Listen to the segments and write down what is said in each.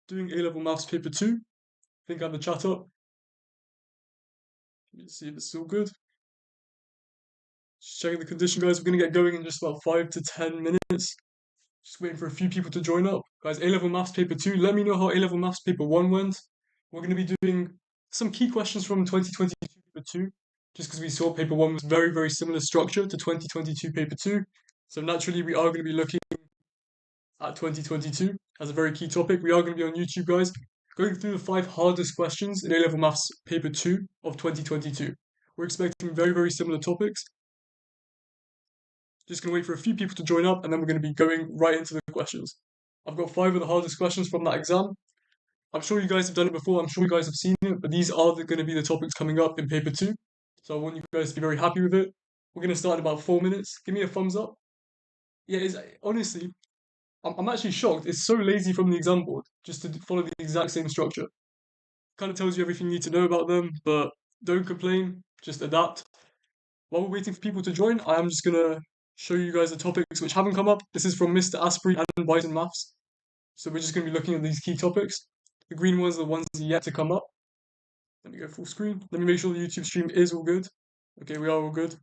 Doing A-Level Maths paper 2. I think I have the chat up. Let me see if it's still good. Just checking the condition, guys. We're going to get going in just about 5 to 10 minutes. Just waiting for a few people to join up. Guys, A-Level Maths paper 2. Let me know how A-Level Maths paper 1 went. We're going to be doing some key questions from 2022 paper 2, just because we saw paper 1 was very, very similar structure to 2022 paper 2. So naturally, we are going to be looking at 2022 as a very key topic. We are going to be on YouTube, guys, going through the 5 hardest questions in A-Level Maths paper 2 of 2022. We're expecting very, very similar topics. Just going to wait for a few people to join up, and then we're going to be going right into the questions. I've got 5 of the hardest questions from that exam. I'm sure you guys have done it before. I'm sure you guys have seen it, but these are going to be the topics coming up in paper 2. So I want you guys to be very happy with it. We're going to start in about 4 minutes. Give me a thumbs up. Yeah, honestly, I'm actually shocked. It's so lazy from the exam board just to follow the exact same structure. Kind of tells you everything you need to know about them, but don't complain. Just adapt. While we're waiting for people to join, I am just going to show you guys the topics which haven't come up. This is from Mr. Asprey and Bison Maths. So we're just going to be looking at these key topics. The green ones are the ones yet to come up. Let me go full screen. Let me make sure the YouTube stream is all good. Okay, we are all good.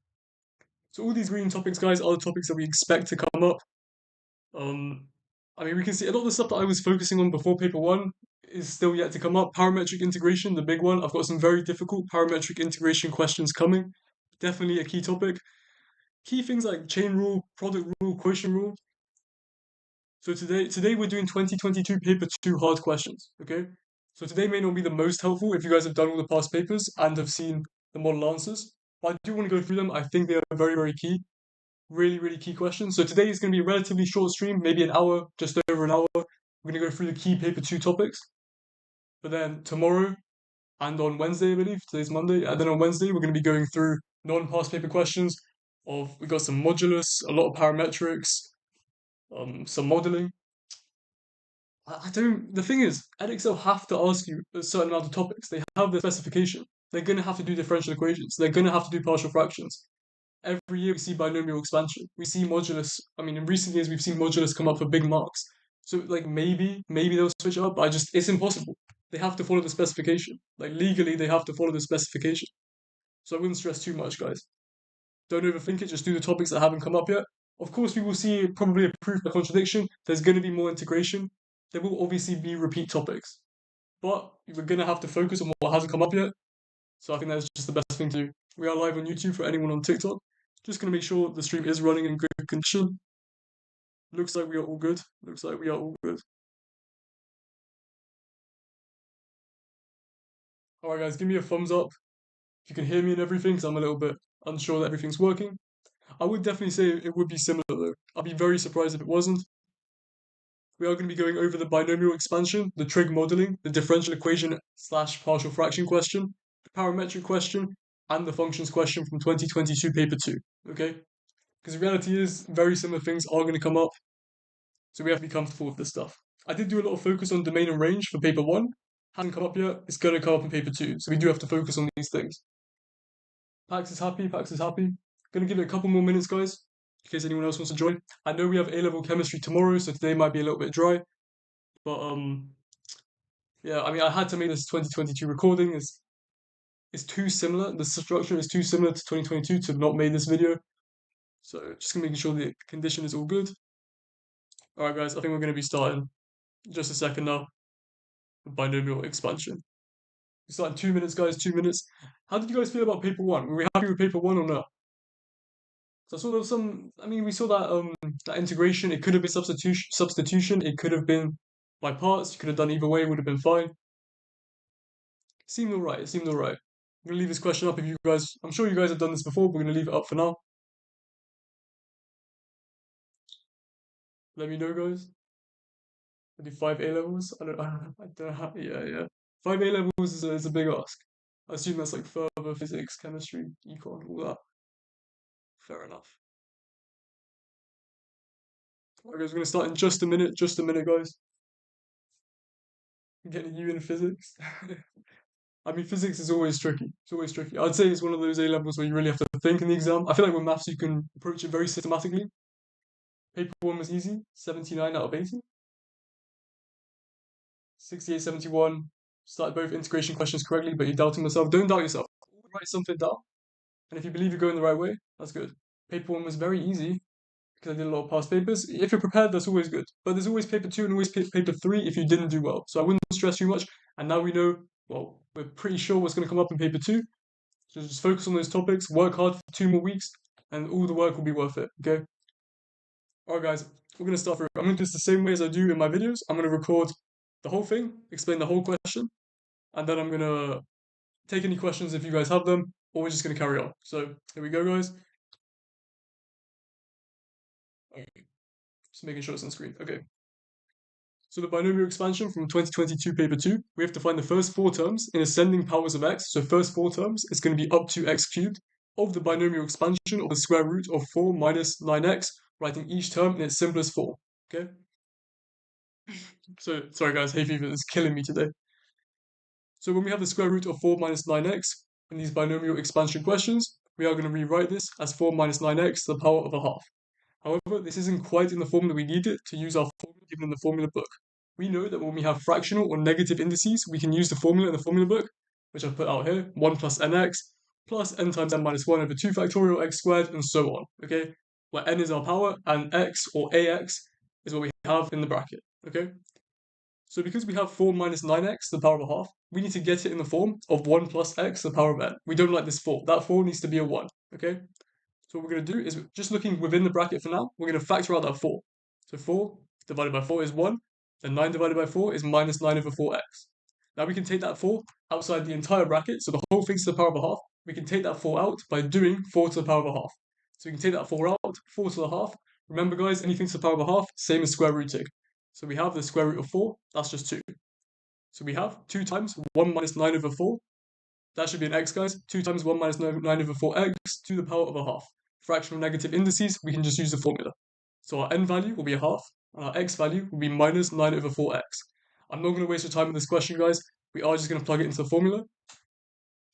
So all these green topics, guys, are the topics that we expect to come up. I mean, we can see a lot of the stuff that I was focusing on before paper 1 is still yet to come up. Parametric integration, the big one. I've got some very difficult parametric integration questions coming. Definitely a key topic. Key things like chain rule, product rule, quotient rule. So today we're doing 2022 paper 2 hard questions, okay? So today may not be the most helpful if you guys have done all the past papers and have seen the model answers, but I do want to go through them. I think they are very, very key. Really, really key questions. So today is going to be a relatively short stream, maybe an hour, just over an hour. We're going to go through the key paper 2 topics. But then tomorrow and on Wednesday, I believe, today's Monday, and then on Wednesday we're going to be going through non-past paper questions we got some modulus, a lot of parametrics, some modeling. I don't. The thing is, Edexcel have to ask you a certain amount of topics. They have the specification. They're going to have to do differential equations. They're going to have to do partial fractions. Every year we see binomial expansion. We see modulus. I mean, in recent years we've seen modulus come up for big marks. So like maybe they'll switch it up. But it's impossible. They have to follow the specification. Like legally, they have to follow the specification. So I wouldn't stress too much, guys. Don't overthink it. Just do the topics that haven't come up yet. Of course, we will see probably a proof by contradiction. There's going to be more integration. There will obviously be repeat topics, but we're going to have to focus on what hasn't come up yet. So I think that's just the best thing to do. We are live on YouTube for anyone on TikTok. Just going to make sure the stream is running in good condition. Looks like we are all good. Looks like we are all good. Alright guys, give me a thumbs up if you can hear me and everything, because I'm a little bit unsure that everything's working. I would definitely say it would be similar though. I'd be very surprised if it wasn't. We are going to be going over the binomial expansion, the trig modeling, the differential equation slash partial fraction question, the parametric question, and the functions question from 2022 paper 2, okay? Because the reality is, very similar things are going to come up, so we have to be comfortable with this stuff. I did do a lot of focus on domain and range for paper 1. Hasn't come up yet, it's going to come up in paper 2, so we do have to focus on these things. Pax is happy, Pax is happy. Gonna give it a couple more minutes, guys, in case anyone else wants to join. I know we have A-level chemistry tomorrow, so today might be a little bit dry. But yeah, I mean, I had to make this 2022 recording. It's too similar. The structure is too similar to 2022 to not make this video. So just making sure the condition is all good. All right, guys, I think we're going to be starting in just a second now. Binomial expansion. We start in 2 minutes, guys. 2 minutes. How did you guys feel about paper 1? Were we happy with paper 1 or not? So I saw there was some. I mean, we saw that integration. It could have been substitution. It could have been by parts. You could have done either way. Would have been fine. Seemed alright. It seemed alright. I'm gonna leave this question up if you guys. I'm sure you guys have done this before. But we're gonna leave it up for now. Let me know, guys. I do 5 A-levels. I don't know how. Yeah. 5 A-levels is a big ask. I assume that's like further physics, chemistry, econ, all that. Fair enough. Alright, guys. We're gonna start in just a minute. Just a minute, guys. I'm getting you in physics. I mean, physics is always tricky. It's always tricky. I'd say it's one of those A-levels where you really have to think in the exam. I feel like with maths you can approach it very systematically. Paper 1 was easy, 79 out of 80. 68, 71. Started both integration questions correctly, but you're doubting yourself. Don't doubt yourself. Write something down. And if you believe you're going the right way, that's good. Paper 1 was very easy because I did a lot of past papers. If you're prepared, that's always good. But there's always paper 2 and always paper 3 if you didn't do well. So I wouldn't stress too much. And now we know, well, we're pretty sure what's going to come up in paper 2. So just focus on those topics, work hard for 2 more weeks, and all the work will be worth it, okay? Alright guys, we're going to start through. I'm going to do this the same way as I do in my videos. I'm going to record the whole thing, explain the whole question, and then I'm going to take any questions if you guys have them, or we're just going to carry on. So here we go, guys. Okay, just making sure it's on screen. Okay. So the binomial expansion from 2022 paper 2, we have to find the first 4 terms in ascending powers of x. So first 4 terms is going to be up to x cubed of the binomial expansion of the square root of 4 minus 9x, writing each term in its simplest form. Okay? So, sorry guys, hay fever is killing me today. So when we have the square root of 4 minus 9x in these binomial expansion questions, we are going to rewrite this as 4 minus 9x to the power of a half. However, this isn't quite in the form that we need it to use our formula given in the formula book. We know that when we have fractional or negative indices, we can use the formula in the formula book, which I've put out here, 1 plus nx plus n times n minus 1 over 2 factorial x squared, and so on, okay? Where n is our power, and x, or ax, is what we have in the bracket, okay? So because we have 4 minus 9x to the power of a half, we need to get it in the form of 1 plus x to the power of n. We don't like this 4. That 4 needs to be a 1, okay? So what we're going to do is, just looking within the bracket for now, we're going to factor out that 4. So 4 divided by 4 is 1, then 9 divided by 4 is minus 9 over 4x. Now we can take that 4 outside the entire bracket, so the whole thing's to the power of a half. We can take that 4 out by doing 4 to the power of a half. So we can take that 4 out, 4 to the half. Remember guys, anything to the power of a half, same as square rooting. So we have the square root of 4, that's just 2. So we have 2 times 1 minus 9 over 4. That should be an x, guys. 2 times 1 minus 9 over 4x to the power of a half. Fractional negative indices, we can just use the formula. So our n value will be a half, and our x value will be minus 9 over 4x. I'm not going to waste your time with this question, guys. We are just going to plug it into the formula.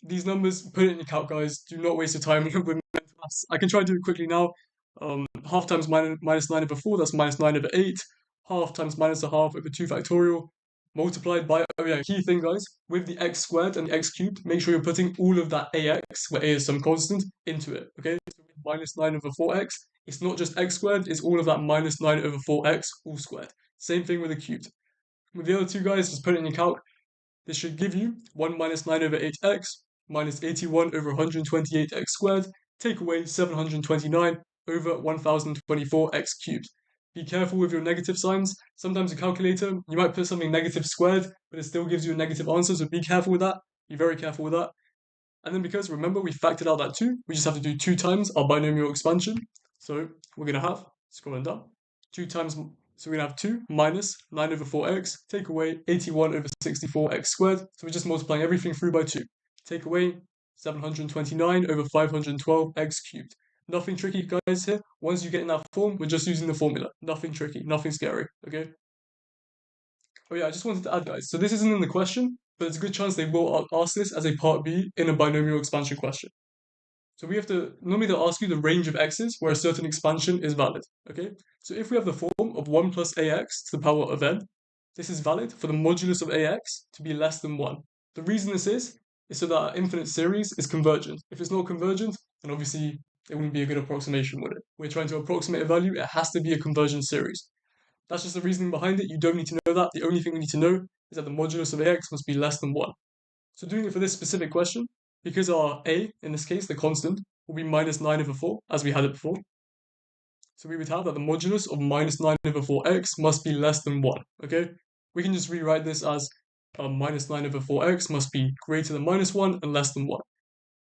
These numbers, put it in your calc, guys. Do not waste your time with mental maths. I can try to do it quickly now. Half times minus 9 over 4, that's minus 9 over 8. Half times minus a half over 2 factorial. Multiplied by, oh yeah, key thing, guys. With the x squared and the x cubed, make sure you're putting all of that ax, where a is some constant, into it, okay? So minus 9 over 4x, it's not just x squared, it's all of that minus 9 over 4x all squared. Same thing with the cubed. With the other two guys, just put it in your calc. This should give you 1 minus 9 over 8x minus 81 over 128x squared, take away 729 over 1024x cubed. Be careful with your negative signs. Sometimes a calculator, you might put something negative squared, but it still gives you a negative answer, so be careful with that. Be very careful with that. And then because, remember, we factored out that 2, we just have to do 2 times our binomial expansion. So we're going to have, scrolling down, 2 times, so we're going to have 2 minus 9 over 4x, take away 81 over 64x squared. So we're just multiplying everything through by 2. Take away 729 over 512x cubed. Nothing tricky, guys, here. Once you get in that form, we're just using the formula. Nothing tricky, nothing scary, okay? Oh yeah, I just wanted to add, guys. So this isn't in the question, but there's a good chance they will ask this as a part B in a binomial expansion question. So we have to, normally they'll ask you the range of x's where a certain expansion is valid, okay? So if we have the form of 1 plus ax to the power of n, this is valid for the modulus of ax to be less than 1. The reason this is so that our infinite series is convergent. If it's not convergent, then obviously it wouldn't be a good approximation, would it? We're trying to approximate a value, it has to be a convergent series. That's just the reasoning behind it. You don't need to know that. The only thing we need to know is that the modulus of ax must be less than 1. So doing it for this specific question, because our a, in this case, the constant, will be minus 9 over 4, as we had it before. So we would have that the modulus of minus 9 over 4x must be less than 1, okay? We can just rewrite this as minus 9 over 4x must be greater than minus 1 and less than 1.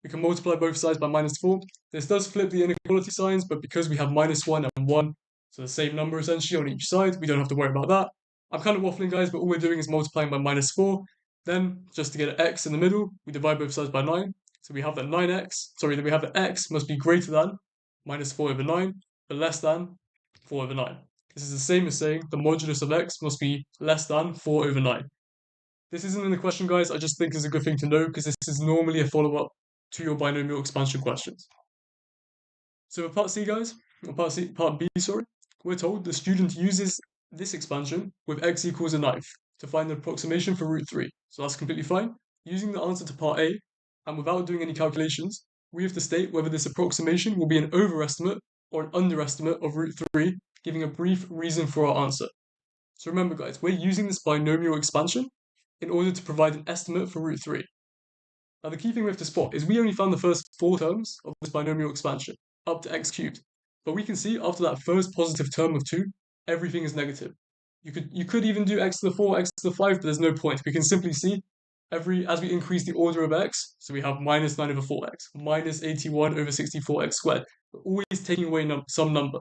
We can multiply both sides by minus 4. This does flip the inequality signs, but because we have minus 1 and 1, so the same number essentially on each side, we don't have to worry about that. I'm kind of waffling, guys, but all we're doing is multiplying by minus 4. Then, just to get an x in the middle, we divide both sides by 9. So we have that then we have that x must be greater than minus 4 over 9, but less than 4 over 9. This is the same as saying the modulus of x must be less than 4 over 9. This isn't in the question, guys. I just think it's a good thing to know because this is normally a follow-up to your binomial expansion questions. So for part C, guys, or part B, sorry, we're told the student uses this expansion with x equals a ninth. to find the approximation for root 3. So that's completely fine. Using the answer to part A, and without doing any calculations, we have to state whether this approximation will be an overestimate or an underestimate of root 3, giving a brief reason for our answer. So remember guys, we're using this binomial expansion in order to provide an estimate for root 3. Now the key thing we have to spot is we only found the first 4 terms of this binomial expansion, up to x cubed. But we can see after that first positive term of 2, everything is negative. You could even do x to the 4, x to the 5, but there's no point. We can simply see as we increase the order of x, so we have minus 9 over 4x, minus 81 over 64x squared. We're always taking away some number.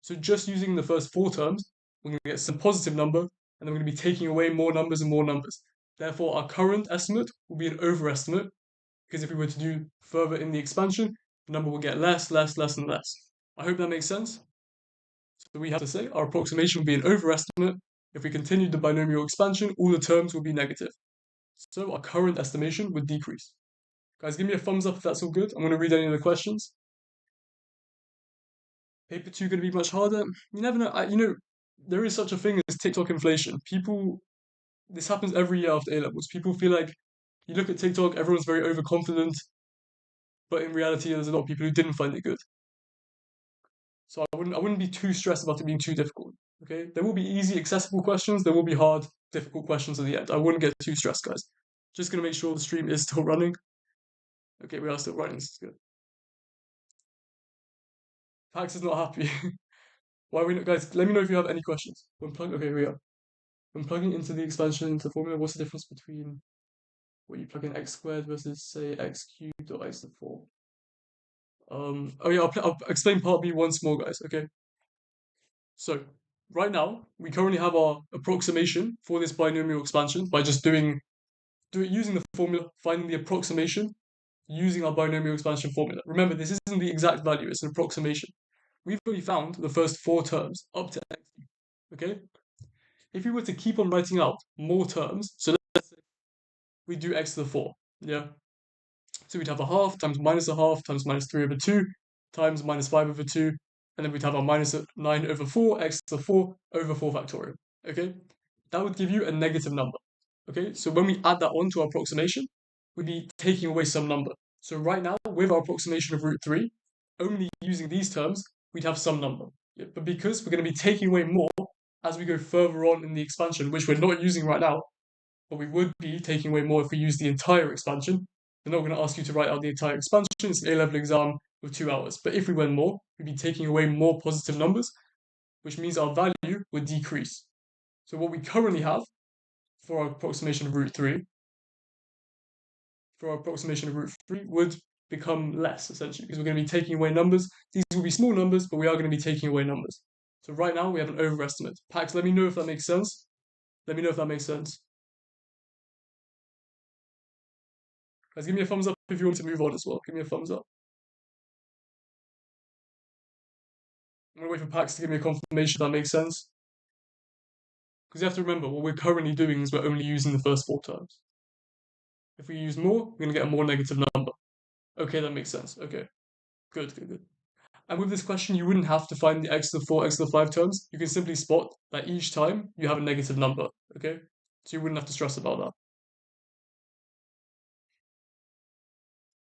So just using the first 4 terms, we're going to get some positive number, and then we're going to be taking away more numbers and more numbers. Therefore, our current estimate will be an overestimate, because if we were to do further in the expansion, the number will get less, less, less, and less. I hope that makes sense. So we have to say our approximation will be an overestimate. If we continued the binomial expansion, all the terms will be negative. So our current estimation would decrease. Guys, give me a thumbs up if that's all good. I'm going to read any of the questions. Paper 2 going to be much harder? You never know. There is such a thing as TikTok inflation. This happens every year after A-levels. People feel like, you look at TikTok, everyone's very overconfident, but in reality, there's a lot of people who didn't find it good. So I wouldn't be too stressed about it being too difficult. Okay, there will be easy, accessible questions. There will be hard, difficult questions at the end. I wouldn't get too stressed, guys. Just gonna make sure the stream is still running. Okay, we are still running. This is good. Pax is not happy. Why are we not, guys? Let me know if you have any questions. Okay, here we are. When plugging into the expansion into the formula, what's the difference between what you plug in x squared versus say x cubed or x to the 4? Oh yeah, I'll explain part B once more, guys. Okay. So right now we currently have our approximation for this binomial expansion by just using the formula, finding the approximation using our binomial expansion formula. Remember, this isn't the exact value; it's an approximation. We've already found the first 4 terms up to x. Okay. If we were to keep on writing out more terms, so let's say we do x to the 4. Yeah. So we'd have a half times minus a half times minus 3 over 2 times minus 5 over 2, and then we'd have our minus 9 over 4, x to the 4 over 4 factorial. Okay? That would give you a negative number. Okay? So when we add that on to our approximation, we'd be taking away some number. So right now, with our approximation of root 3, only using these terms, we'd have some number. Yeah, but because we're going to be taking away more as we go further on in the expansion, which we're not using right now, but we would be taking away more if we use the entire expansion. They're not going to ask you to write out the entire expansion. It's an A-level exam with 2 hours. But if we went more, we'd be taking away more positive numbers, which means our value would decrease. So what we currently have for our approximation of root 3, would become less, essentially, because we're going to be taking away numbers. These will be small numbers, but we are going to be taking away numbers. So right now, we have an overestimate. Pax, let me know if that makes sense. Let me know if that makes sense. Guys, give me a thumbs up if you want to move on as well. Give me a thumbs up. I'm going to wait for Pax to give me a confirmation that makes sense. Because you have to remember, what we're currently doing is we're only using the first 4 terms. If we use more, we're going to get a more negative number. Okay, that makes sense. Okay, good, good, good. And with this question, you wouldn't have to find the x to the 4, x to the 5 terms. You can simply spot that each time you have a negative number, okay? So you wouldn't have to stress about that.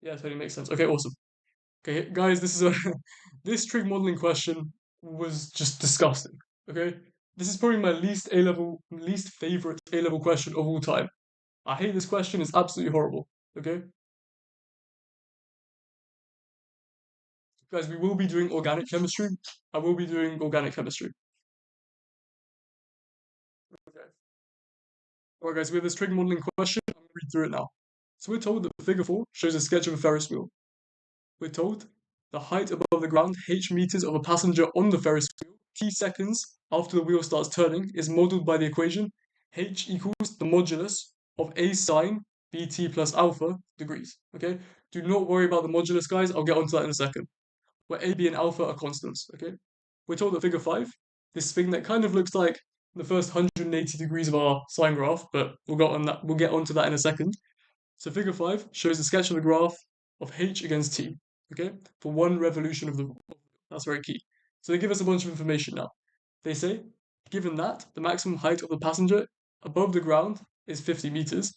Yeah, totally makes sense. Okay, awesome. Okay, guys, this trig modeling question was just disgusting. Okay, this is probably my least favorite A-level question of all time. I hate this question. It's absolutely horrible. Okay, guys, we will be doing organic chemistry. I will be doing organic chemistry. Okay. All right, guys, we have this trig modeling question. I'm gonna read through it now. So we're told that figure 4 shows a sketch of a Ferris wheel. We're told the height above the ground, h meters of a passenger on the Ferris wheel, t seconds after the wheel starts turning, is modeled by the equation h equals the modulus of a sine bt plus alpha degrees. Okay? Do not worry about the modulus, guys. I'll get onto that in a second. Where a, b, and alpha are constants. Okay? We're told that figure 5, this thing that kind of looks like the first 180 degrees of our sine graph, but we'll get onto that in a second. So figure 5 shows a sketch of the graph of h against t, okay, for 1 revolution of the wheel. That's very key. So they give us a bunch of information now. They say, given that the maximum height of the passenger above the ground is 50 meters.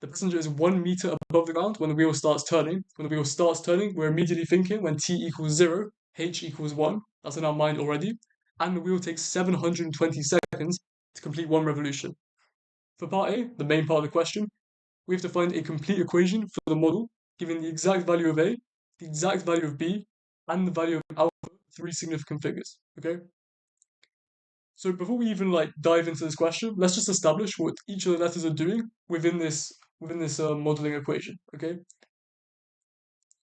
The passenger is 1 meter above the ground when the wheel starts turning. When the wheel starts turning, we're immediately thinking when t equals 0, h equals 1. That's in our mind already. And the wheel takes 720 seconds to complete one revolution. For part A, the main part of the question, we have to find a complete equation for the model, giving the exact value of A, the exact value of B, and the value of alpha, three significant figures. Okay? So before we even dive into this question, let's just establish what each of the letters are doing within this modeling equation. Okay.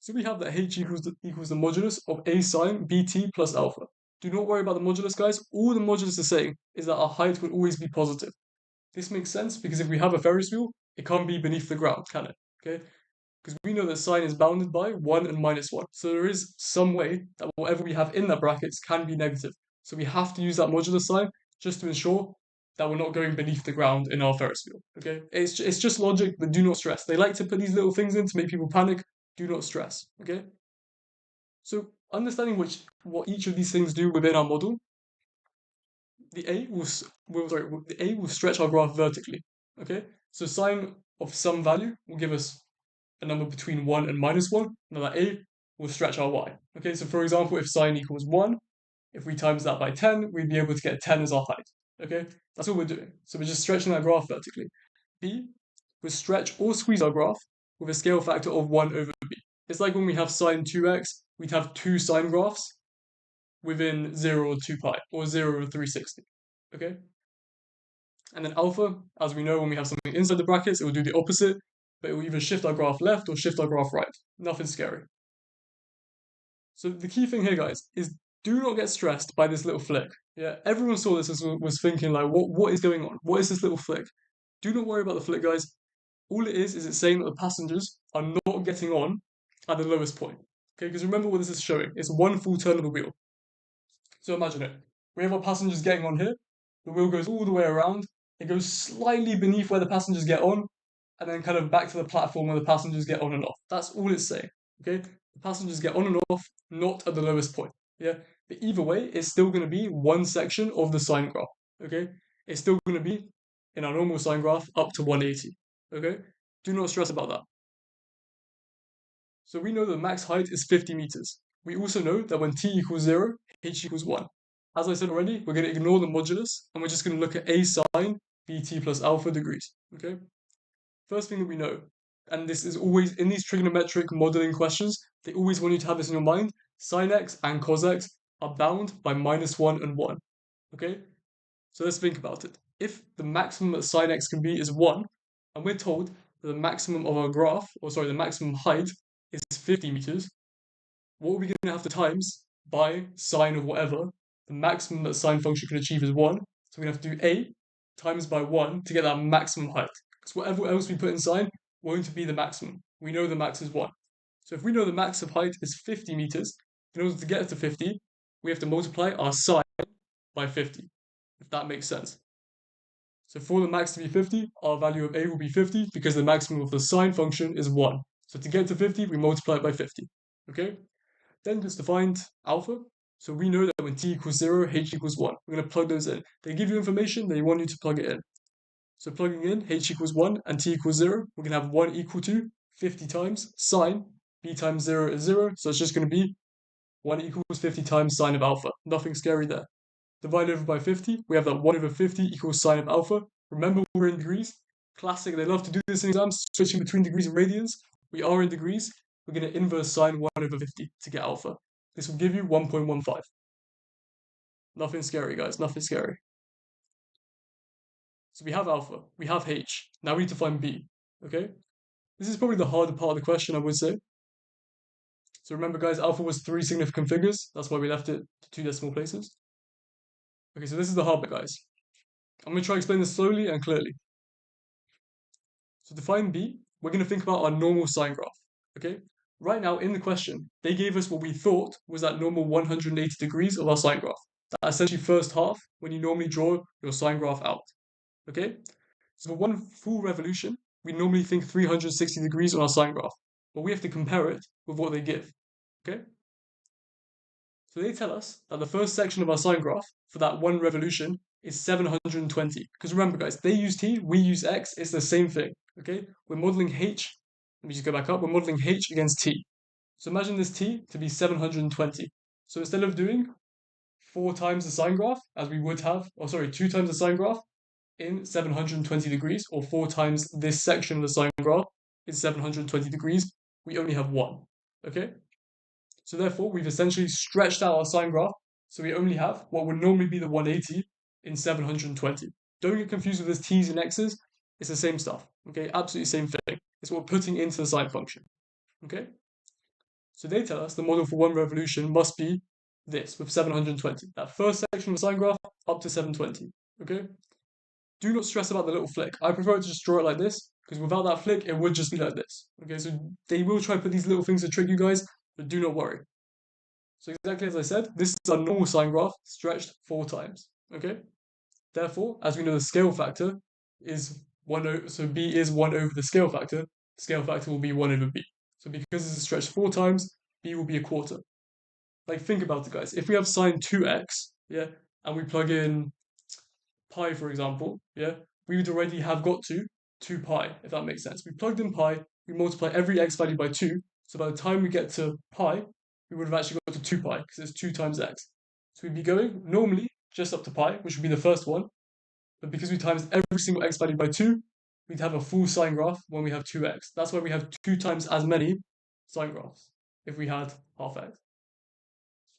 So we have that h equals the modulus of a sine bt plus alpha. Do not worry about the modulus, guys. All the modulus is saying is that our height will always be positive. This makes sense because if we have a Ferris wheel, it can't be beneath the ground, can it? Okay. Because we know that sine is bounded by 1 and minus 1. So there is some way that whatever we have in that brackets can be negative. So we have to use that modulus sign just to ensure that we're not going beneath the ground in our Ferris wheel. Okay, it's just logic, but do not stress. They like to put these little things in to make people panic. Do not stress. Okay. So understanding what each of these things do within our model, the A will stretch our graph vertically. Okay, so sine of some value will give us a number between 1 and minus 1. Now that A will stretch our y. Okay, so for example, if sine equals 1, if we times that by 10, we'd be able to get 10 as our height. Okay, that's all we're doing. So we're just stretching that graph vertically. B will stretch or squeeze our graph with a scale factor of 1 over b. It's like when we have sine 2x, we'd have two sine graphs within 0 or 2 pi, or 0 or 360. Okay? And then alpha, as we know, when we have something inside the brackets, it will do the opposite, but it will either shift our graph left or shift our graph right. Nothing scary. So the key thing here, guys, is do not get stressed by this little flick. Yeah, everyone saw this and was thinking like, what is going on? What is this little flick? Do not worry about the flick, guys. All it is it's saying that the passengers are not getting on at the lowest point. Okay, because remember what this is showing. It's one full turn of the wheel. So imagine it. We have our passengers getting on here. The wheel goes all the way around. It goes slightly beneath where the passengers get on, and then kind of back to the platform where the passengers get on and off. That's all it's saying. Okay? The passengers get on and off, not at the lowest point. Yeah? But either way, it's still going to be one section of the sine graph. Okay? It's still going to be, in our normal sine graph, up to 180. Okay? Do not stress about that. So we know the max height is 50 meters. We also know that when t equals 0, h equals 1. As I said already, we're going to ignore the modulus, and we're just going to look at a sine bt plus alpha degrees. Okay? First thing that we know, and this is always in these trigonometric modeling questions, they always want you to have this in your mind, sine x and cos x are bound by minus 1 and 1. Okay? So let's think about it. If the maximum that sine x can be is 1, and we're told that the maximum of our graph, the maximum height is 50 meters, what are we going to have to times by sine of whatever? The maximum that sine function can achieve is 1. So we're going to have to do a times by 1 to get that maximum height. Because whatever else we put in sine won't be the maximum. We know the max is 1. So if we know the max of height is 50 meters, in order to get to 50, we have to multiply our sine by 50, if that makes sense. So for the max to be 50, our value of a will be 50 because the maximum of the sine function is 1. So to get to 50, we multiply it by 50. Okay? Then just to find alpha. So we know that when t equals 0, h equals 1. We're going to plug those in. They give you information, they want you to plug it in. So plugging in h equals 1 and t equals 0, we're going to have 1 equal to 50 times sine. B times 0 is 0, so it's just going to be 1 equals 50 times sine of alpha. Nothing scary there. Divided over by 50, we have that 1 over 50 equals sine of alpha. Remember, we're in degrees. Classic, they love to do this in exams, switching between degrees and radians. We are in degrees. We're going to inverse sine 1 over 50 to get alpha. This will give you 1.15. Nothing scary, guys, nothing scary. So we have alpha, we have h. Now we need to find b, okay? This is probably the harder part of the question, I would say. So remember, guys, alpha was 3 significant figures. That's why we left it to 2 decimal places. Okay, so this is the hard bit, guys. I'm going to try to explain this slowly and clearly. So to find b, we're going to think about our normal sine graph, okay? Right now, in the question, they gave us what we thought was that normal 180 degrees of our sine graph. That essentially first half, when you normally draw your sine graph out, okay? So for one full revolution, we normally think 360 degrees on our sine graph, but we have to compare it with what they give, okay? So they tell us that the first section of our sine graph, for that one revolution, is 720. Because remember, guys, they use t, we use x, it's the same thing, okay? We're modeling h, let me just go back up, we're modeling h against t. So imagine this t to be 720. So instead of doing 4 times the sine graph, as we would have, or sorry, 2 times the sine graph in 720 degrees, or 4 times this section of the sine graph is 720 degrees, we only have 1, okay? So therefore, we've essentially stretched out our sine graph, so we only have what would normally be the 180 in 720. Don't get confused with this t's and x's, it's the same stuff, okay? Absolutely same thing. It's what we're putting into the sine function, okay? So they tell us the model for one revolution must be this, with 720. That first section of the sine graph, up to 720, okay? Do not stress about the little flick. I prefer to just draw it like this, because without that flick, it would just be like this, okay? So they will try to put these little things to trick you guys, but do not worry. So exactly as I said, this is a normal sine graph stretched 4 times, okay? Therefore, as we know, the scale factor is 1 over, so b is 1 over the scale factor will be 1 over b. So because this is stretched 4 times, b will be a quarter. Like, think about it, guys. If we have sine 2x, yeah, and we plug in pi, for example, yeah, we would already have got to 2 pi, if that makes sense. We plugged in pi, we multiply every x value by 2, so by the time we get to pi, we would have actually got to 2 pi, because it's 2 times x. So we'd be going, normally, just up to pi, which would be the first one, but because we times every single x value by 2, we'd have a full sine graph when we have 2x. That's why we have 2 times as many sine graphs if we had half x.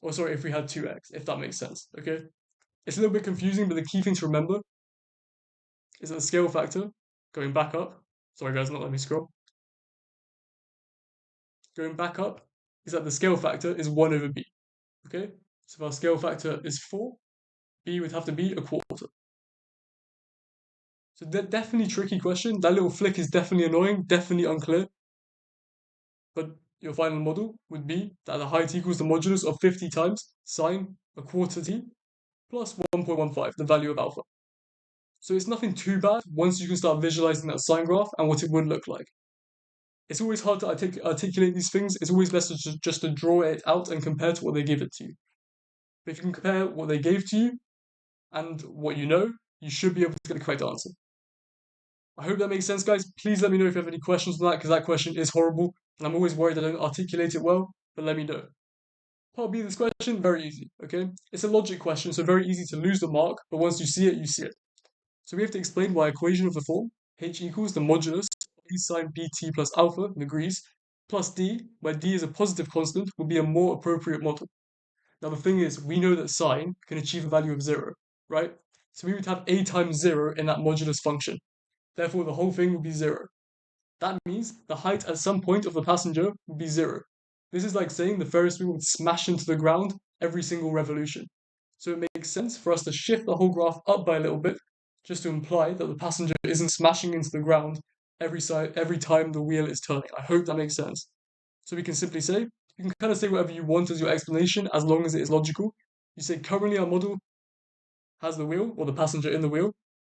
Or sorry, if we had 2x, if that makes sense, okay? It's a little bit confusing, but the key thing to remember is that the scale factor, going back up, sorry guys, not let me scroll, going back up, is that the scale factor is 1 over b, okay? So if our scale factor is 4, b would have to be a quarter. So definitely tricky question. That little flick is definitely annoying, definitely unclear. But your final model would be that the height equals the modulus of 50 times sine a quarter t plus 1.15, the value of alpha. So it's nothing too bad once you can start visualizing that sine graph and what it would look like. It's always hard to articulate these things. It's always best to just to draw it out and compare to what they give it to you. But if you can compare what they gave to you and what you know, you should be able to get the correct answer. I hope that makes sense, guys. Please let me know if you have any questions on that, because that question is horrible, and I'm always worried I don't articulate it well, but let me know. Part B of this question, very easy, okay? It's a logic question, so very easy to lose the mark, but once you see it, you see it. So we have to explain why equation of the form h equals the modulus of a sine bt plus alpha in degrees plus d, where d is a positive constant, would be a more appropriate model. Now the thing is, we know that sine can achieve a value of 0, right? So we would have a times 0 in that modulus function. Therefore, the whole thing would be 0. That means the height at some point of the passenger would be 0. This is like saying the Ferris wheel would smash into the ground every single revolution. So it makes sense for us to shift the whole graph up by a little bit, just to imply that the passenger isn't smashing into the ground every time the wheel is turning. I hope that makes sense. So we can simply say, you can kind of say whatever you want as your explanation, as long as it is logical. You say currently our model has the wheel, or the passenger in the wheel,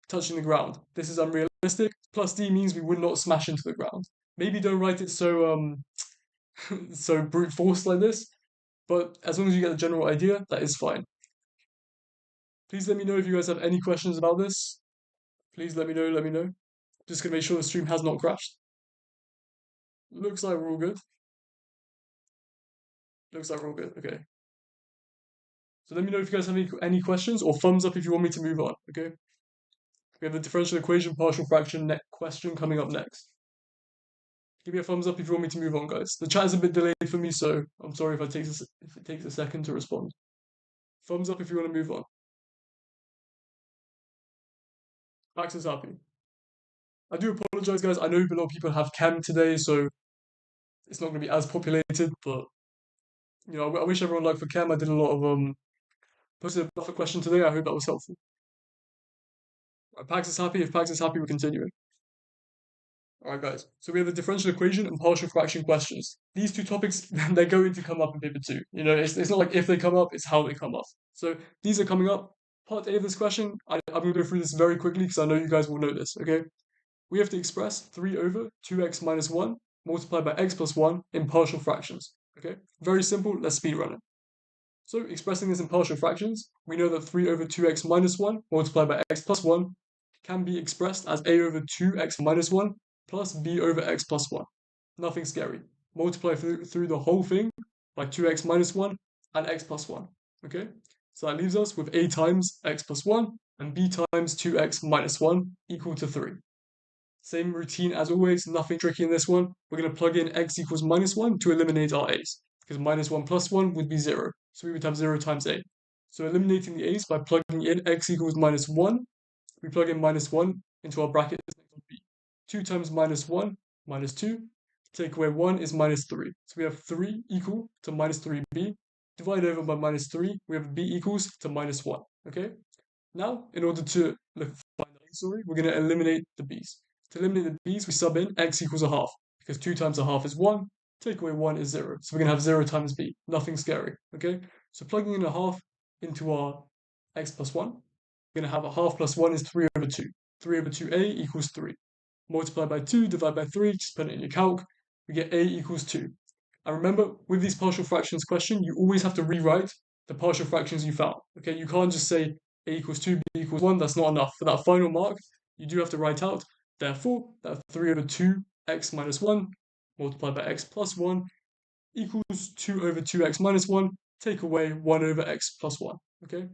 touching the ground. This is unrealistic. Plus D means we would not smash into the ground. Maybe don't write it so so brute force like this, but as long as you get the general idea, that is fine. Please let me know if you guys have any questions about this. Please let me know. Just gonna make sure the stream has not crashed. Looks like we're all good. Okay. So let me know if you guys have any questions, or thumbs up if you want me to move on, okay? We have the differential equation partial fraction question coming up next. Give me a thumbs up if you want me to move on, guys. The chat is a bit delayed for me, so I'm sorry if it takes a second to respond. Thumbs up if you want to move on. Max is happy. I do apologize, guys. I know a lot of people have chem today, so it's not going to be as populated, but you know, I wish everyone luck for chem. I did a lot of posted a buffer question today. I hope that was helpful. Right, Pax is happy. If Pax is happy, we're continuing. Alright, guys. So we have the differential equation and partial fraction questions. These two topics, they're going to come up in paper 2. You know, it's not like if they come up, it's how they come up. So these are coming up. Part A of this question, I'm going to go through this very quickly because I know you guys will know this, okay? We have to express 3 over 2x minus 1 multiplied by x plus 1 in partial fractions, okay? Very simple. Let's speed run it. So expressing this in partial fractions, we know that 3 over 2x minus 1 multiplied by x plus 1 can be expressed as a over 2x minus 1 plus b over x plus 1. Nothing scary. Multiply through the whole thing by 2x minus 1 and x plus 1. Okay? So that leaves us with a times x plus 1 and b times 2x minus 1 equal to 3. Same routine as always, nothing tricky in this one. We're going to plug in x equals minus 1 to eliminate our a's, because minus 1 plus 1 would be 0. So we would have 0 times a. So eliminating the a's by plugging in x equals minus 1, we plug in minus 1 into our bracket. 2 times minus 1, minus 2. Take away 1 is minus 3. So we have 3 equal to minus 3b. Divide over by minus 3, we have b equals to minus 1. Okay? Now, in order to find the a, we're going to eliminate the b's. To eliminate the b's, we sub in x equals a half, because 2 times a half is 1, take away 1 is 0. So we're going to have 0 times b, nothing scary, okay? So plugging in a half into our x plus 1, we're going to have a half plus 1 is 3 over 2. 3 over 2a equals 3. Multiply by 2, divide by 3, just put it in your calc, we get a equals 2. And remember, with these partial fractions question, you always have to rewrite the partial fractions you found, okay? You can't just say a equals 2, b equals 1, that's not enough. For that final mark, you do have to write out, therefore, that 3 over 2x minus 1 multiplied by x plus 1 equals 2 over 2x minus 1, take away 1 over x plus 1, okay?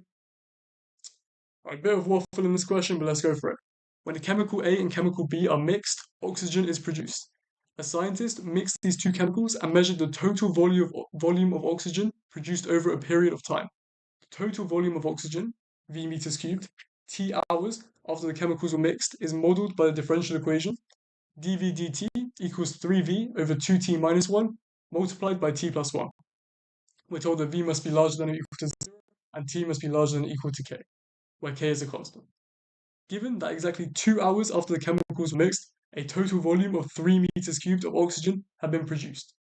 Right, a bit of waffle in this question, but let's go for it. When chemical A and chemical B are mixed, oxygen is produced. A scientist mixed these two chemicals and measured the total volume of oxygen produced over a period of time. The total volume of oxygen, V meters cubed, T hours after the chemicals were mixed, is modeled by the differential equation dV dt equals 3V over 2T minus 1 multiplied by T plus 1. We're told that V must be larger than or equal to 0 and T must be larger than or equal to K, where K is a constant. Given that exactly 2 hours after the chemicals were mixed, a total volume of 3 meters cubed of oxygen had been produced.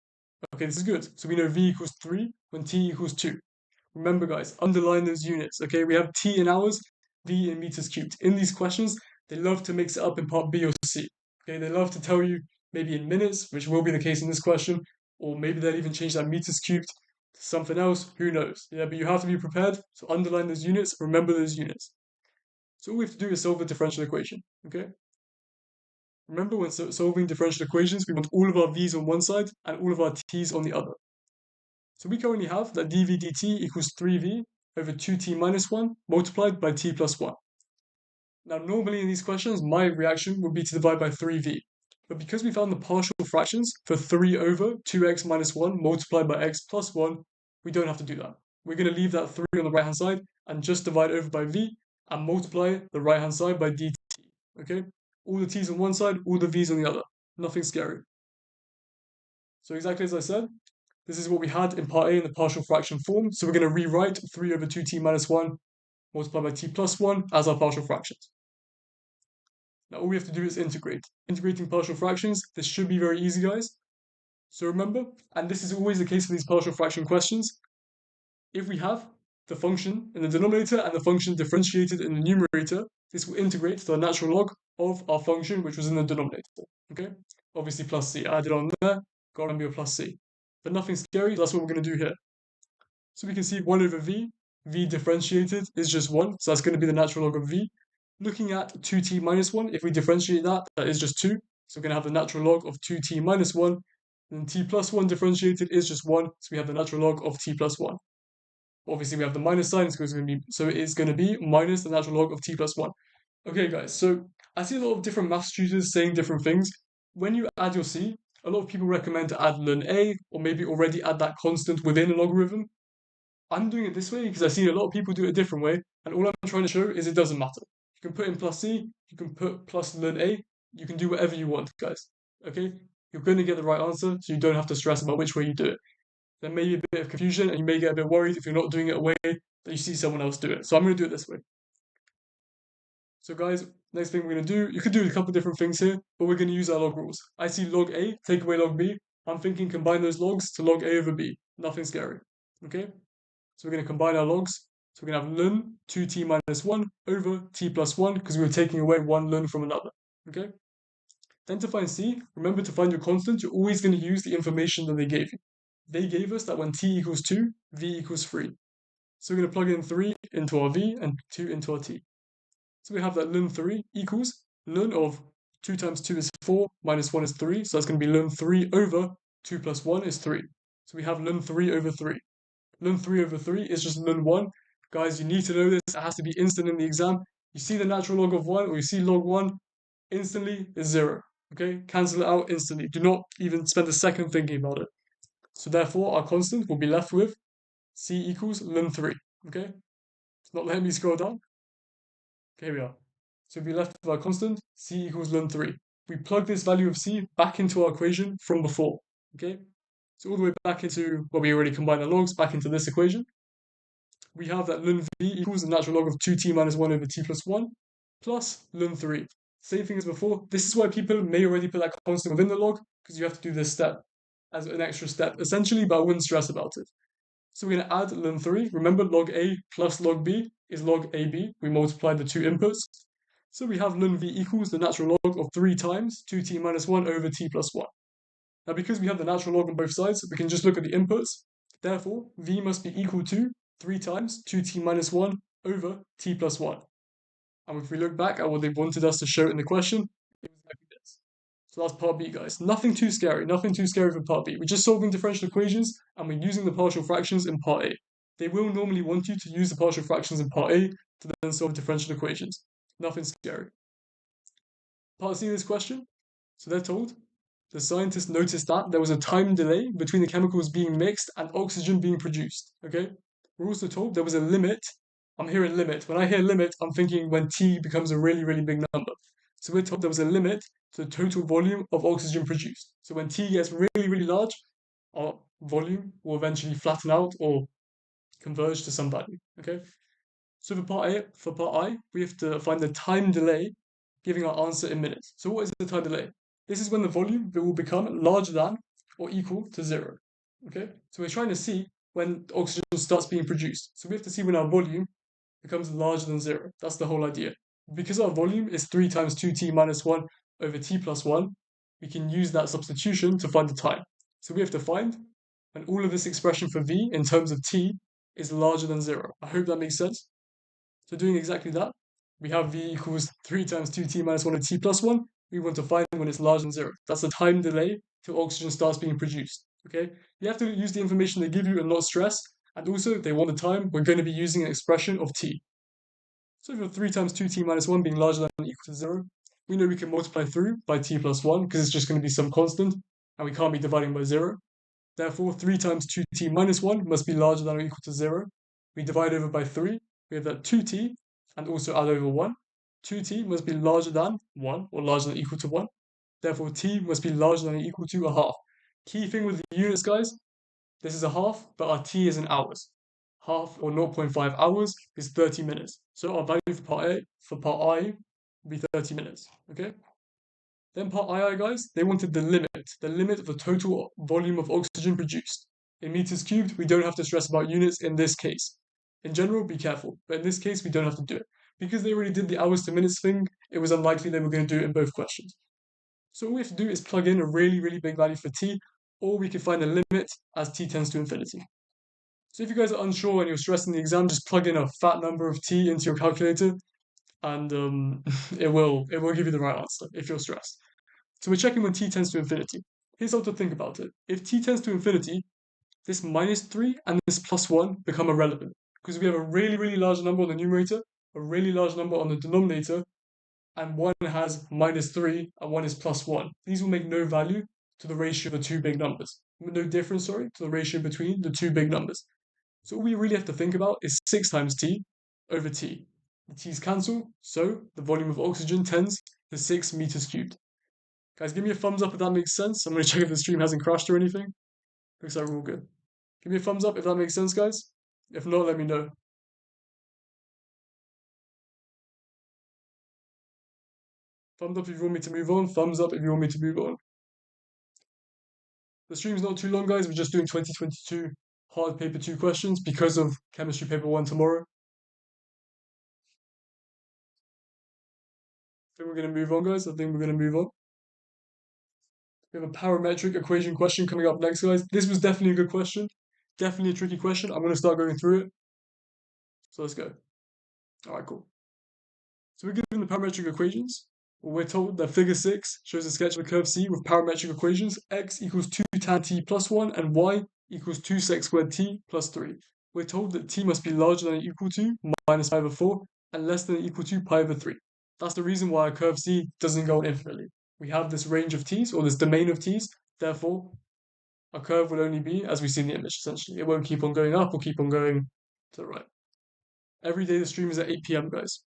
Okay, this is good. So we know V equals 3 when T equals 2. Remember, guys, underline those units. Okay, we have T in hours, V in meters cubed. In these questions, they love to mix it up in part B or C. Okay, they love to tell you maybe in minutes, which will be the case in this question, or maybe they'll even change that meters cubed to something else. Who knows? Yeah, but you have to be prepared. So underline those units, remember those units. So all we have to do is solve the differential equation, okay? Remember, when solving differential equations, we want all of our v's on one side and all of our t's on the other. So we currently have that dv dt equals 3v over 2t minus 1 multiplied by t plus 1. Now, normally in these questions, my reaction would be to divide by 3v. But because we found the partial fractions for 3 over 2x minus 1 multiplied by x plus 1, we don't have to do that. We're going to leave that 3 on the right-hand side and just divide over by v and multiply the right-hand side by dt, okay? All the t's on one side, all the v's on the other. Nothing scary. So exactly as I said, this is what we had in part A in the partial fraction form. So we're going to rewrite 3 over 2t minus 1 multiplied by t plus 1 as our partial fractions. Now all we have to do is integrate. Integrating partial fractions, this should be very easy, guys. So remember, and this is always the case for these partial fraction questions, if we have the function in the denominator and the function differentiated in the numerator, this will integrate to the natural log of our function, which was in the denominator, okay? Obviously plus c, I added on there, got to remember your plus c. But nothing scary, that's what we're going to do here. So we can see 1 over v, v differentiated is just 1, so that's going to be the natural log of v. Looking at 2t minus 1, if we differentiate that, that is just 2. So we're going to have the natural log of 2t minus 1. And t plus 1 differentiated is just 1, so we have the natural log of t plus 1. Obviously, we have the minus sign, so it is going to be minus the natural log of t plus 1. Okay, guys, so I see a lot of different maths tutors saying different things. When you add your c, a lot of people recommend to add ln a, or maybe already add that constant within a logarithm. I'm doing it this way because I see a lot of people do it a different way, and all I'm trying to show is it doesn't matter. You can put in plus c, you can put plus ln a, you can do whatever you want, guys. Okay? You're going to get the right answer, so you don't have to stress about which way you do it. There may be a bit of confusion, and you may get a bit worried if you're not doing it a way that you see someone else do it. So I'm going to do it this way. So guys, next thing we're going to do, you could do a couple different things here, but we're going to use our log rules. I see log a, take away log b. I'm thinking combine those logs to log a over b. Nothing scary. Okay? So we're going to combine our logs. So we're going to have ln 2t minus 1 over t plus 1 because we were taking away one ln from another. Okay? Then to find c, remember to find your constant, you're always going to use the information that they gave you. They gave us that when t equals 2, v equals 3. So we're going to plug in 3 into our v and 2 into our t. So we have that ln 3 equals ln of 2 times 2 is 4, minus 1 is 3. So that's going to be ln 3 over 2 plus 1 is 3. So we have ln 3 over 3. Ln 3 over 3 is just ln 1. Guys, you need to know this. It has to be instant in the exam. You see the natural log of 1 or you see log 1, instantly is 0. Okay? Cancel it out instantly. Do not even spend a second thinking about it. So therefore, our constant will be left with c equals ln 3. Okay? It's not letting me scroll down. Okay, here we are. So we'll be left with our constant, c equals ln 3. We plug this value of c back into our equation from before. Okay? So all the way back into, well, we already combined the logs, back into this equation. We have that ln v equals the natural log of 2t minus 1 over t plus 1 plus ln 3. Same thing as before. This is why people may already put that constant within the log, because you have to do this step as an extra step, essentially, but I wouldn't stress about it. So we're going to add ln 3. Remember, log a plus log b is log ab. We multiply the two inputs. So we have ln v equals the natural log of 3 times 2t minus 1 over t plus 1. Now, because we have the natural log on both sides, we can just look at the inputs. Therefore, v must be equal to 3 times 2t minus 1 over t plus 1. And if we look back at what they wanted us to show in the question, it was like this. So that's part B, guys. Nothing too scary. Nothing too scary for part B. We're just solving differential equations, and we're using the partial fractions in part A. They will normally want you to use the partial fractions in part A to then solve differential equations. Nothing scary. Part C of this question. So they're told the scientists noticed that there was a time delay between the chemicals being mixed and oxygen being produced. Okay? We're also told there was a limit. I'm hearing limit. When I hear limit, I'm thinking when T becomes a really, really big number. So we're told there was a limit to the total volume of oxygen produced. So when T gets really, really large, our volume will eventually flatten out or converge to some value. Okay? So for part I, we have to find the time delay, giving our answer in minutes. So what is the time delay? This is when the volume will become larger than or equal to 0. Okay? So we're trying to see when oxygen starts being produced. So we have to see when our volume becomes larger than 0. That's the whole idea. Because our volume is 3 times 2t minus 1 over t plus 1, we can use that substitution to find the time. So we have to find when all of this expression for v in terms of t is larger than 0. I hope that makes sense. So doing exactly that, we have v equals 3 times 2t minus 1 over t plus 1. We want to find when it's larger than 0. That's the time delay till oxygen starts being produced. Okay? You have to use the information they give you and not stress. And also, if they want the time, we're going to be using an expression of t. So if you're 3 times 2t minus 1 being larger than or equal to 0, we know we can multiply through by t plus 1 because it's just going to be some constant and we can't be dividing by 0. Therefore, 3 times 2t minus 1 must be larger than or equal to 0. We divide over by 3. We have that 2t and also add over 1. 2t must be larger than 1 or larger than or equal to 1. Therefore, t must be larger than or equal to a half. Key thing with the units, guys, this is a half, but our t is in hours. Half or 0.5 hours is 30 minutes. So our value for part I will be 30 minutes. Okay? Then part II, guys, they wanted the limit of the total volume of oxygen produced. In meters cubed, we don't have to stress about units in this case. In general, be careful, but in this case, we don't have to do it. Because they already did the hours to minutes thing, it was unlikely they were going to do it in both questions. So all we have to do is plug in a really, really big value for t, or we can find a limit as t tends to infinity. So if you guys are unsure and you're stressed in the exam, just plug in a fat number of t into your calculator, and it will give you the right answer if you're stressed. So we're checking when t tends to infinity. Here's how to think about it. If t tends to infinity, this minus 3 and this plus 1 become irrelevant because we have a really, really large number on the numerator, a really large number on the denominator, and one has minus 3 and one is plus 1. These will make no value to the ratio of the two big numbers. No difference, sorry, to the ratio between the two big numbers. So all we really have to think about is 6 times t over t. The t's cancel, so the volume of oxygen tends to 6 meters cubed. Guys, give me a thumbs up if that makes sense. I'm going to check if the stream hasn't crashed or anything. Looks like we're all good. Give me a thumbs up if that makes sense, guys. If not, let me know. Thumbs up if you want me to move on. Thumbs up if you want me to move on. The stream's not too long, guys. We're just doing 2022 hard paper 2 questions because of chemistry paper 1 tomorrow. I think we're going to move on, guys. I think we're going to move on. We have a parametric equation question coming up next, guys. This was definitely a good question. Definitely a tricky question. I'm going to start going through it. So let's go. All right, cool. So we're given the parametric equations. Well, we're told that figure 6 shows a sketch of a curve C with parametric equations x equals 2 tan t plus 1 and y equals 2 sec squared t plus 3. We're told that t must be larger than or equal to minus pi over 4 and less than or equal to pi over 3. That's the reason why a curve C doesn't go infinitely. We have this range of t's, or this domain of t's, therefore a curve will only be as we see in the image, essentially. It won't keep on going up or keep on going to the right. Every day the stream is at 8 p.m., guys.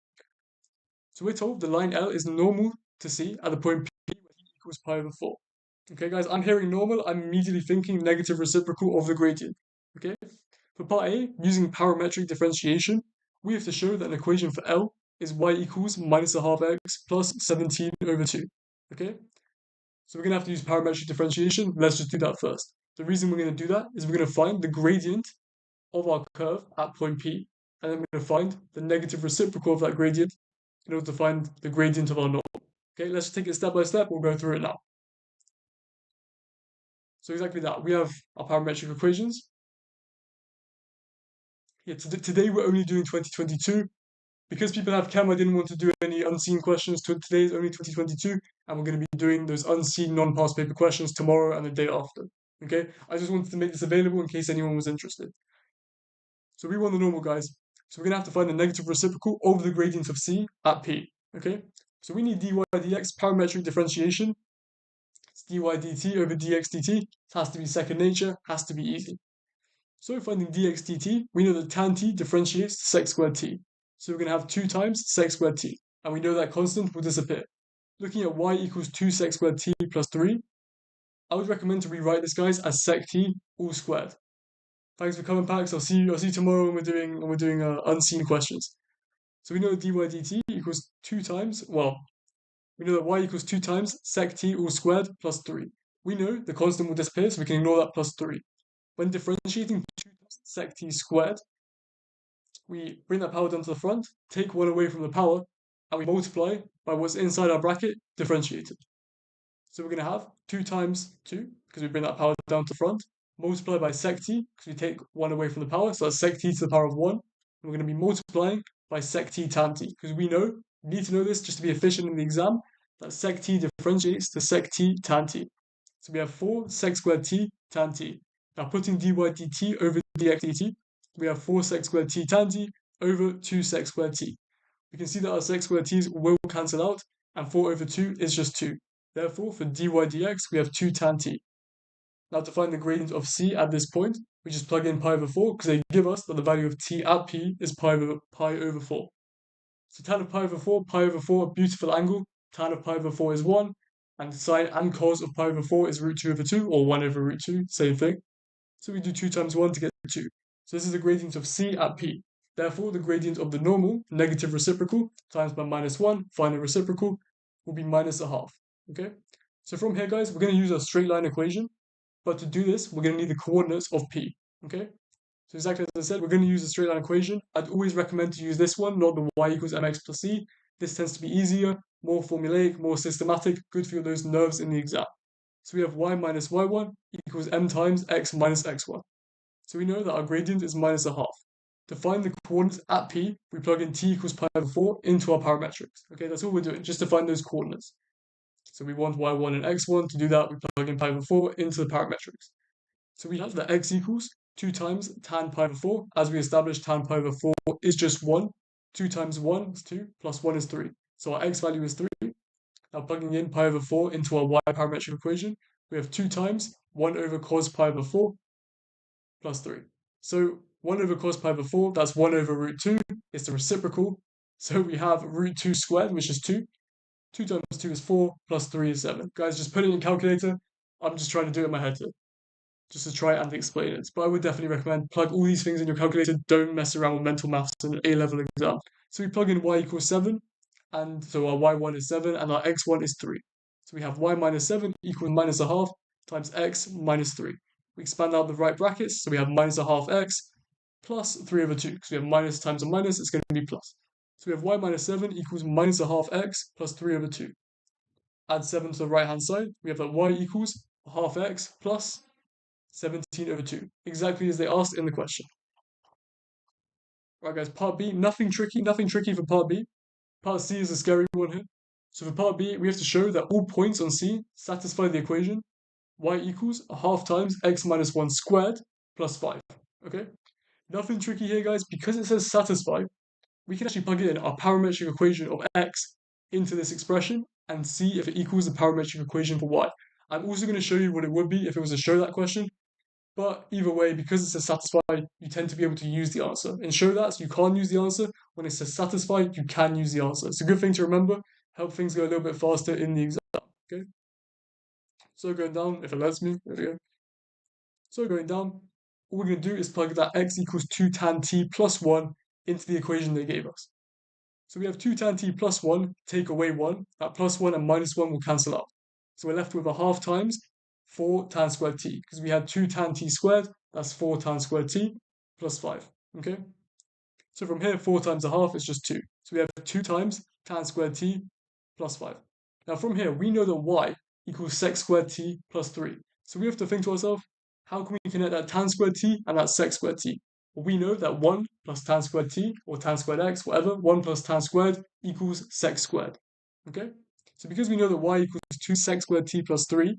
So we're told the line L is normal to C at the point P where E equals pi over 4. Okay, guys, I'm hearing normal, I'm immediately thinking negative reciprocal of the gradient. Okay, for part A, using parametric differentiation, we have to show that an equation for L is y equals minus a half x plus 17 over 2. Okay, so we're going to have to use parametric differentiation. Let's just do that first. The reason we're going to do that is we're going to find the gradient of our curve at point P, and then we're going to find the negative reciprocal of that gradient in order to find the gradient of our normal. Okay, let's take it step by step. We'll go through it now. So exactly that. We have our parametric equations. Yeah, today we're only doing 2022. Because people have chem, I didn't want to do any unseen questions. Today is only 2022, and we're going to be doing those unseen non-past paper questions tomorrow and the day after. Okay, I just wanted to make this available in case anyone was interested. So we want the normal, guys. So we're going to have to find the negative reciprocal of the gradient of C at P. Okay, so we need dy dx parametric differentiation. It's dy dt over dx dt. It has to be second nature, has to be easy. So finding dx dt, we know that tan t differentiates to sec squared t. So we're going to have 2 times sec squared t. And we know that constant will disappear. Looking at y equals 2 sec squared t plus 3, I would recommend to rewrite this, guys, as sec t all squared. Thanks for coming, Pax. I'll see you tomorrow when we're doing unseen questions. So we know that dy dt equals 2 times, well, we know that y equals 2 times sec t all squared plus 3. We know the constant will disappear, so we can ignore that plus 3. When differentiating 2 times sec t squared, we bring that power down to the front, take 1 away from the power, and we multiply by what's inside our bracket differentiated. So we're going to have 2 times 2, because we bring that power down to the front, multiply by sec t, because we take 1 away from the power, so that's sec t to the power of 1. And we're going to be multiplying by sec t tan t, because we need to know this just to be efficient in the exam, that sec t differentiates to sec t tan t. So we have 4 sec squared t tan t. Now putting dy dt over dx dt, we have 4 sec squared t tan t over 2 sec squared t. We can see that our sec squared t's will cancel out, and 4 over 2 is just 2. Therefore, for dy dx, we have 2 tan t. Now to find the gradient of c at this point, we just plug in pi over 4, because they give us that the value of t at p is pi over 4. So tan of pi over 4, a beautiful angle. Tan of pi over 4 is 1, and sine and cos of pi over 4 is root 2 over 2, or 1 over root 2, same thing. So we do 2 times 1 to get 2. So this is the gradient of c at p. Therefore, the gradient of the normal, negative reciprocal, times by minus 1, final reciprocal, will be minus a half. Okay? So from here, guys, we're going to use a straight line equation. But to do this, we're going to need the coordinates of p. Okay? So exactly as I said, we're going to use a straight line equation. I'd always recommend to use this one, not the y equals mx plus c. This tends to be easier, more formulaic, more systematic, good for those nerves in the exam. So we have y minus y1 equals m times x minus x1. So we know that our gradient is minus a half. To find the coordinates at P, we plug in t equals pi over 4 into our parametrics. Okay, that's all we're doing, just to find those coordinates. So we want y1 and x1. To do that, we plug in pi over 4 into the parametrics. So we have that x equals 2 times tan pi over 4. As we established, tan pi over 4 is just 1. 2 times 1 is 2, plus 1 is 3. So our x value is 3. Now plugging in pi over 4 into our y parametric equation, we have 2 times 1 over cos pi over 4 plus 3. So 1 over cos pi over 4, that's 1 over root 2. It's the reciprocal. So we have root 2 squared, which is 2. 2 times 2 is 4, plus 3 is 7. Guys, just put it in calculator. I'm just trying to do it in my head here, just to try and explain it. But I would definitely recommend plug all these things in your calculator. Don't mess around with mental maths in an A-level exam. So we plug in y equals 7, and so our y1 is 7, and our x1 is 3. So we have y minus 7 equals minus a half times x minus 3. We expand out the right brackets, so we have minus a half x plus 3 over 2. Because we have minus times a minus, it's going to be plus. So we have y minus 7 equals minus a half x plus 3 over 2. Add 7 to the right-hand side. We have that y equals a half x plus 17 over 2. Exactly as they asked in the question. Right, guys, part B, nothing tricky for part B. Part C is a scary one here. So for part B, we have to show that all points on C satisfy the equation y equals a half times x minus 1 squared plus 5. Okay? Nothing tricky here, guys. Because it says satisfy, we can actually plug in our parametric equation of x into this expression and see if it equals the parametric equation for y. I'm also going to show you what it would be if it was to show that question. But either way, because it says satisfy, you tend to be able to use the answer. And show that, so you can't use the answer. When it says satisfy, you can use the answer. It's a good thing to remember. Help things go a little bit faster in the exam. Okay? So going down, if it lets me, there we go. So going down, all we're going to do is plug that x equals 2 tan t plus 1 into the equation they gave us. So we have 2 tan t plus 1, take away 1. That plus 1 and minus 1 will cancel out. So we're left with a half times 4 tan squared t, because we had 2 tan t squared, that's 4 tan squared t plus 5. Okay? So from here, 4 times a half is just 2. So we have 2 times tan squared t plus 5. Now from here, we know that y equals sec squared t plus 3. So we have to think to ourselves, how can we connect that tan squared t and that sec squared t? Well, we know that 1 plus tan squared t, or tan squared x, whatever, 1 plus tan squared equals sec squared. Okay? So because we know that y equals 2 sec squared t plus 3,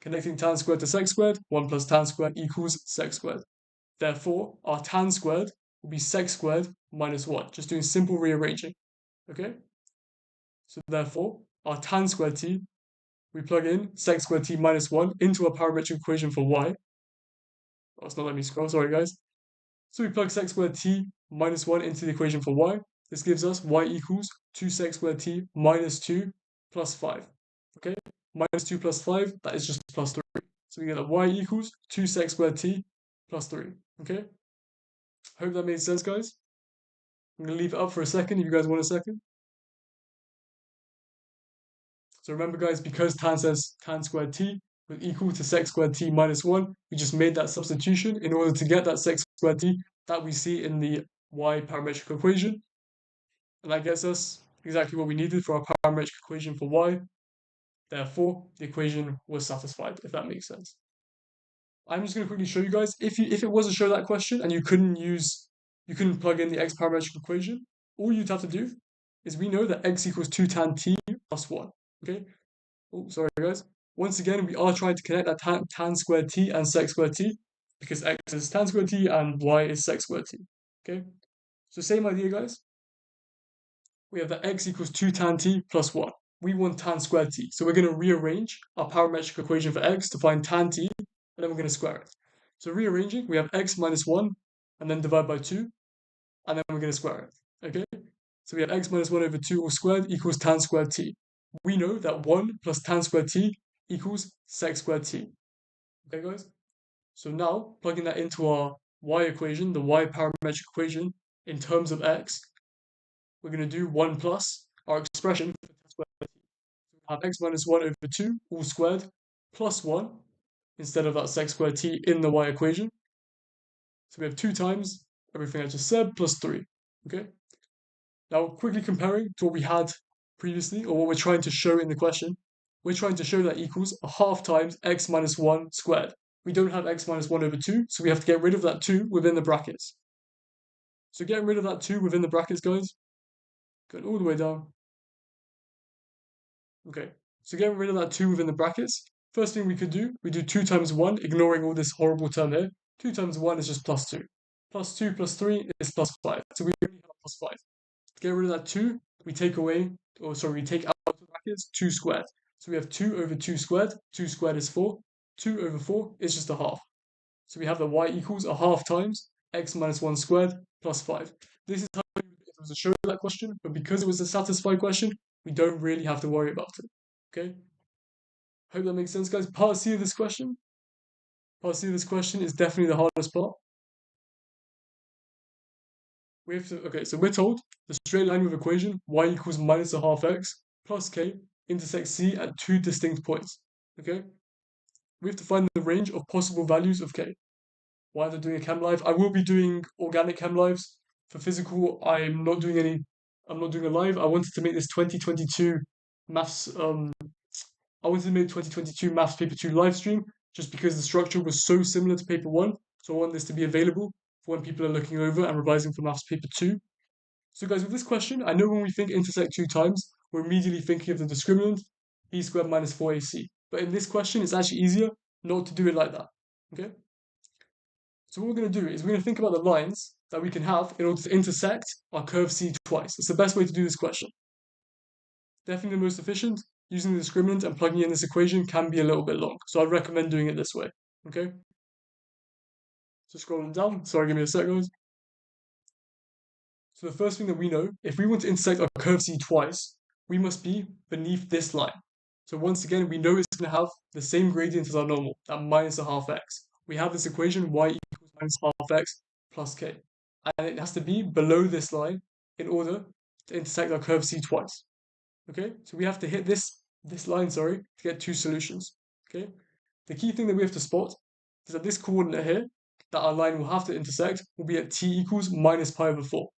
connecting tan squared to sec squared, 1 plus tan squared equals sec squared. Therefore, our tan squared will be sec squared minus 1, just doing simple rearranging. Okay? So therefore, our tan squared t, we plug in sec squared t minus 1 into our parametric equation for y. Oh, it's not letting me scroll, sorry guys. So we plug sec squared t minus 1 into the equation for y. This gives us y equals 2 sec squared t minus 2 plus 5. Okay? Minus 2 plus 5, that is just plus 3. So we get that y equals 2 sec squared t plus 3. Okay? Hope that made sense, guys. I'm going to leave it up for a second if you guys want a second. So remember, guys, because tan says tan squared t was equal to sec squared t minus 1, we just made that substitution in order to get that sec squared t that we see in the y parametric equation. And that gets us exactly what we needed for our parametric equation for y. Therefore, the equation was satisfied, if that makes sense. I'm just going to quickly show you guys, if it was to show that question and you couldn't plug in the x parametric equation, all you'd have to do is we know that x equals 2 tan t plus 1. Okay? Oh, sorry guys. Once again, we are trying to connect that tan squared t and sec squared t because x is tan squared t and y is sec squared t. Okay? So same idea, guys. We have that x equals 2 tan t plus 1. We want tan squared t. So we're going to rearrange our parametric equation for x to find tan t, and then we're going to square it. So rearranging, we have x minus 1, and then divide by 2, and then we're going to square it. Okay? So we have x minus 1 over 2 all squared equals tan squared t. We know that 1 plus tan squared t equals sec squared t. Okay, guys? So now, plugging that into our y equation, the y parametric equation, in terms of x, we're going to do 1 plus our expression for tan squared t. So we have x minus 1 over 2 all squared plus 1 instead of that sec squared t in the y equation. So we have 2 times everything I just said plus 3. Okay? Now, quickly comparing to what we had previously, or what we're trying to show in the question, we're trying to show that equals a half times x minus 1 squared. We don't have x minus 1 over 2, so we have to get rid of that 2 within the brackets. So getting rid of that 2 within the brackets, guys, going all the way down. Okay, so getting rid of that 2 within the brackets, first thing we could do, we do 2 times 1, ignoring all this horrible term here. 2 times 1 is just plus 2. Plus 2 plus 3 is plus 5. So we only have plus 5. To get rid of that 2, we take out of the brackets 2 squared. So we have 2 over 2 squared. 2 squared is 4. 2 over 4 is just a half. So we have that y equals a half times x minus 1 squared plus 5. This is how if it was a show that question, but because it was a satisfied question, we don't really have to worry about it. Okay? Hope that makes sense, guys. Part C of this question. Part C of this question is definitely the hardest part. So we're told the straight line with equation y equals minus a half x plus k intersects C at 2 distinct points. Okay? We have to find the range of possible values of k. Why am I doing a chem live? I will be doing organic chem lives. For physical, I'm not doing a live. I wanted to make this 2022 maths I wanted to make 2022 maths paper 2 live stream just because the structure was so similar to paper 1. So I want this to be available for when people are looking over and revising for maths paper 2. So guys, with this question, I know when we think intersect 2 times, we're immediately thinking of the discriminant, b squared minus 4ac. But in this question, it's actually easier not to do it like that, okay? So what we're going to do is we're going to think about the lines that we can have in order to intersect our curve C twice. It's the best way to do this question. Definitely the most efficient. Using the discriminant and plugging in this equation can be a little bit long, so I'd recommend doing it this way, okay? So scrolling down, sorry, give me a sec, guys. So the first thing that we know, if we want to intersect our curve C twice, we must be beneath this line. So once again, we know it's going to have the same gradient as our normal, that minus a half x. We have this equation, y equals minus half x plus k. And it has to be below this line in order to intersect our curve C twice. Okay, so we have to hit this line, sorry, to get two solutions. Okay, the key thing that we have to spot is that this coordinate here that our line will have to intersect will be at t equals minus pi over 4.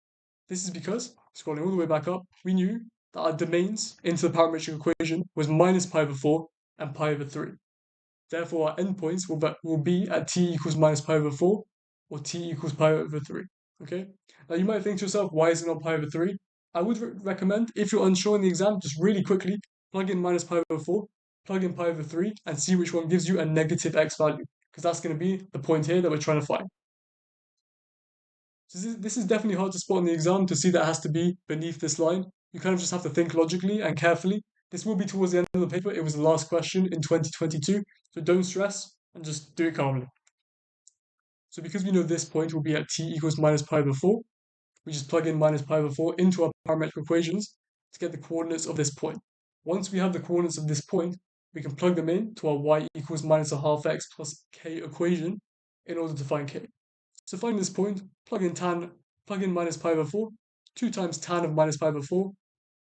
This is because, scrolling all the way back up, we knew that our domains into the parametric equation was minus pi over 4 and pi over 3. Therefore, our endpoints will be at t equals minus pi over 4 or t equals pi over 3. Okay? Now, you might think to yourself, why is it not pi over 3? I would recommend, if you're unsure in the exam, just really quickly plug in minus pi over 4, plug in pi over 3, and see which one gives you a negative x value, because that's going to be the point here that we're trying to find. So this is definitely hard to spot in the exam to see that it has to be beneath this line. You kind of just have to think logically and carefully. This will be towards the end of the paper. It was the last question in 2022, so don't stress and just do it calmly. So because we know this point will be at t equals minus pi over 4, we just plug in minus pi over 4 into our parametric equations to get the coordinates of this point. Once we have the coordinates of this point, we can plug them in to our y equals minus a half x plus k equation in order to find k. So find this point, plug in minus pi over 4, 2 times tan of minus pi over 4,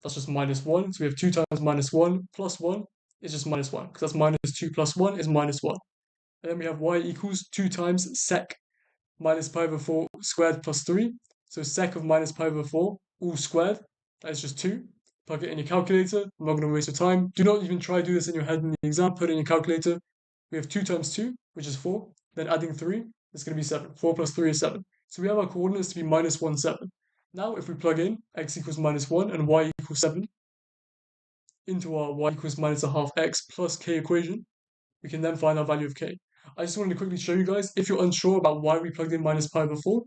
that's just minus 1. So we have 2 times minus 1 plus 1 is just minus 1, because that's minus 2 plus 1 is minus 1. And then we have y equals 2 times sec minus pi over 4 squared plus 3. So sec of minus pi over 4 all squared, that is just 2. Plug it in your calculator. I'm not going to waste your time. Do not even try to do this in your head in the exam. Put it in your calculator. We have 2 times 2, which is 4. Then adding 3, it's going to be 7. 4 plus 3 is 7. So we have our coordinates to be minus 1, 7. Now, if we plug in x equals minus 1 and y equals 7 into our y equals minus a half x plus k equation, we can then find our value of k. I just wanted to quickly show you guys, if you're unsure about why we plugged in minus pi over 4,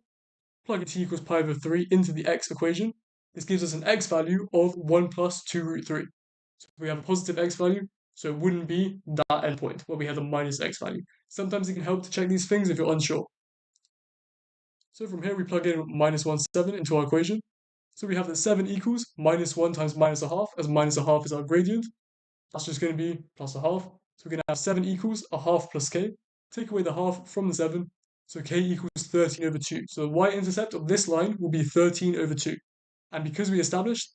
plug in t equals pi over 3 into the x equation. This gives us an x value of 1 plus 2 root 3. So we have a positive x value, so it wouldn't be that endpoint where we have a minus x value. Sometimes it can help to check these things if you're unsure. So from here we plug in minus 1, 7 into our equation. So we have that 7 equals minus 1 times minus a half, as minus a half is our gradient. That's just going to be plus a half. So we're going to have 7 equals a half plus k. Take away the half from the 7, so k equals 13 over 2. So the y-intercept of this line will be 13 over 2. And because we established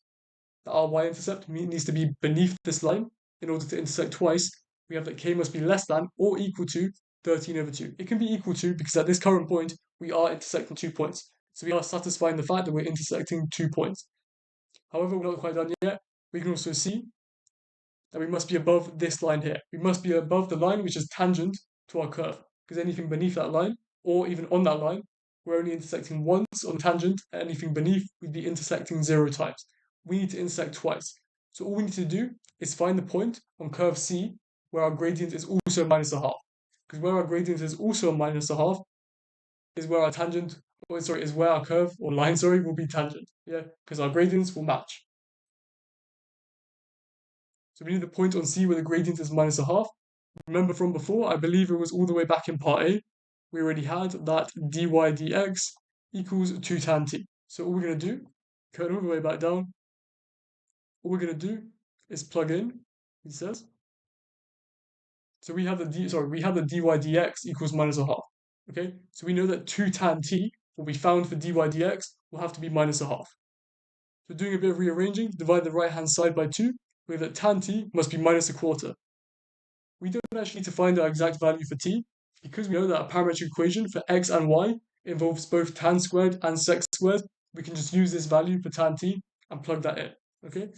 that our y-intercept needs to be beneath this line in order to intersect twice, we have that k must be less than or equal to 13 over 2. It can be equal to because at this current point, we are intersecting 2 points. So we are satisfying the fact that we're intersecting 2 points. However, we're not quite done yet. We can also see that we must be above this line here. We must be above the line which is tangent to our curve, because anything beneath that line, or even on that line, we're only intersecting once on tangent, and anything beneath, we'd be intersecting 0 times. We need to intersect twice. So all we need to do is find the point on curve C where our gradient is also minus a half. Because where our gradient is also minus a half is where our tangent, is where our curve, or line, will be tangent. Yeah, because our gradients will match. So we need the point on C where the gradient is minus a half. Remember from before, I believe it was all the way back in part A, we already had that dy dx equals 2 tan t. So all we're going to do, cut all the way back down, all we're going to do is plug in, he says. So we have the dy dx equals minus a half. Okay, so we know that 2 tan t, what we found for dy dx, will have to be minus a half. So doing a bit of rearranging, divide the right hand side by 2, we have that tan t must be minus a quarter. We don't actually need to find our exact value for t, because we know that a parametric equation for x and y involves both tan squared and sec squared. We can just use this value for tan t and plug that in, okay?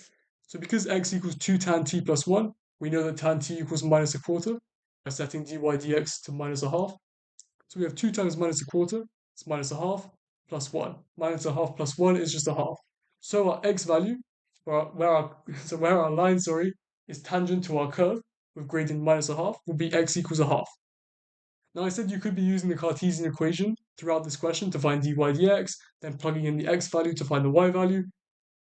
So because x equals 2 tan t plus 1, we know that tan t equals minus a quarter by setting dy dx to minus a half. So we have 2 times minus a quarter, It's minus a half plus 1. Minus a half plus 1 is just a half. So our x value, where our line, is tangent to our curve with gradient minus a half, will be x equals a half. Now I said you could be using the Cartesian equation throughout this question to find dy dx, then plugging in the x value to find the y value,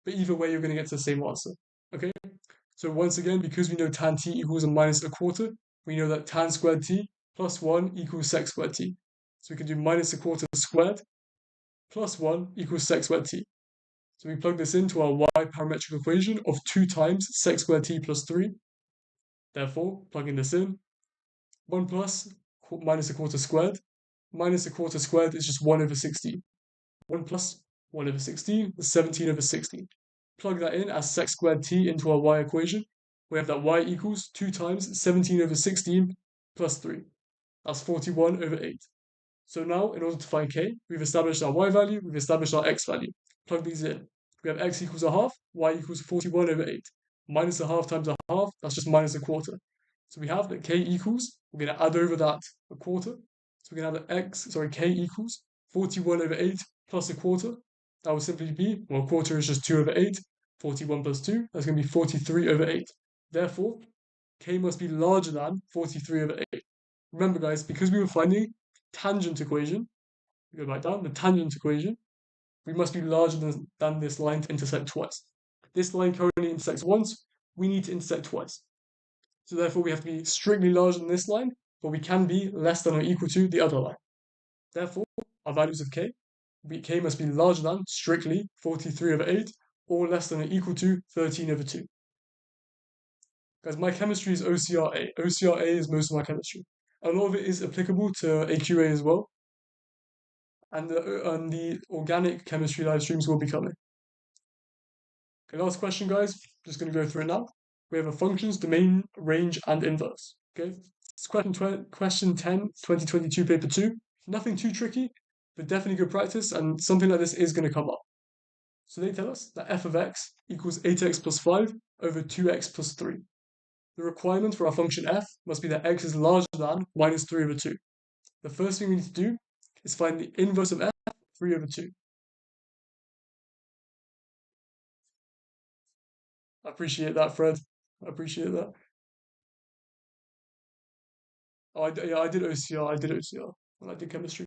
but either way you're going to get to the same answer, okay? So once again, because we know tan t equals a minus a quarter, we know that tan squared t plus 1 equals sec squared t. So we can do minus a quarter squared plus 1 equals sec squared t. So we plug this into our y parametric equation of 2 times sec squared t plus 3. Therefore, plugging this in, 1 plus minus a quarter squared. Minus a quarter squared is just 1 over 16. 1 plus 1 over 16 is 17 over 16. Plug that in as sec squared t into our y equation. We have that y equals 2 times 17 over 16 plus 3. That's 41 over 8. So now, in order to find k, we've established our y value, we've established our x value. Plug these in. We have x equals a half, y equals 41 over 8. Minus a half times a half, that's just minus a quarter. So we have that k equals, we're going to add over that a quarter. So we're going to have that k equals 41 over 8 plus a quarter. That will simply be, well, a quarter is just 2 over 8. 41 plus 2, that's going to be 43 over 8. Therefore, k must be larger than 43 over 8. Remember, guys, because we were finding tangent equation, we go back down, the tangent equation, we must be larger than this line to intersect twice. This line currently intersects once, we need to intersect twice. So therefore we have to be strictly larger than this line, but we can be less than or equal to the other line. Therefore, our values of k must be larger than, strictly, 43 over 8, or less than or equal to 13 over 2. Guys, my chemistry is OCR-A. OCR-A is most of my chemistry. A lot of it is applicable to AQA as well. And the organic chemistry live streams will be coming. Okay, last question, guys. Just going to go through it now. We have a functions, domain, range, and inverse. Okay, it's question 10, 2022, paper 2. Nothing too tricky, but definitely good practice, and something like this is going to come up. So they tell us that f of x equals 8x plus 5 over 2x plus 3. The requirement for our function f must be that x is larger than minus 3 over 2. The first thing we need to do is find the inverse of f, 3 over 2. I appreciate that, Fred. I appreciate that. Oh, yeah, I did OCR. I did OCR. And I did chemistry.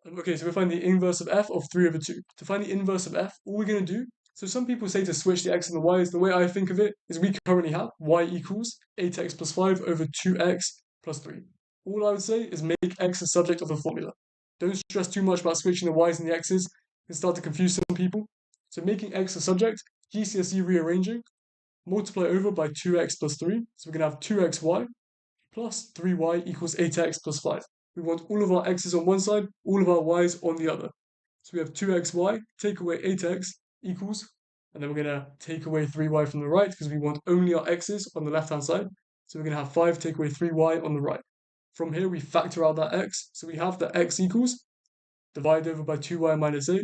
Okay, so we find the inverse of f of 3 over 2. To find the inverse of f, all we're going to do, so some people say to switch the x and the y's. The way I think of it is we currently have y equals 8x plus 5 over 2x plus 3. All I would say is make x the subject of the formula. Don't stress too much about switching the y's and the x's. It can start to confuse some people. So making x the subject, GCSE rearranging, multiply over by 2x plus 3. So we're going to have 2xy plus 3y equals 8x plus 5. We want all of our x's on one side, all of our y's on the other. So we have 2xy, take away 8x equals, and then we're going to take away 3y from the right because we want only our x's on the left-hand side. So we're going to have 5 take away 3y on the right. From here, we factor out that x. So we have that x equals, divide over by 2y minus 8.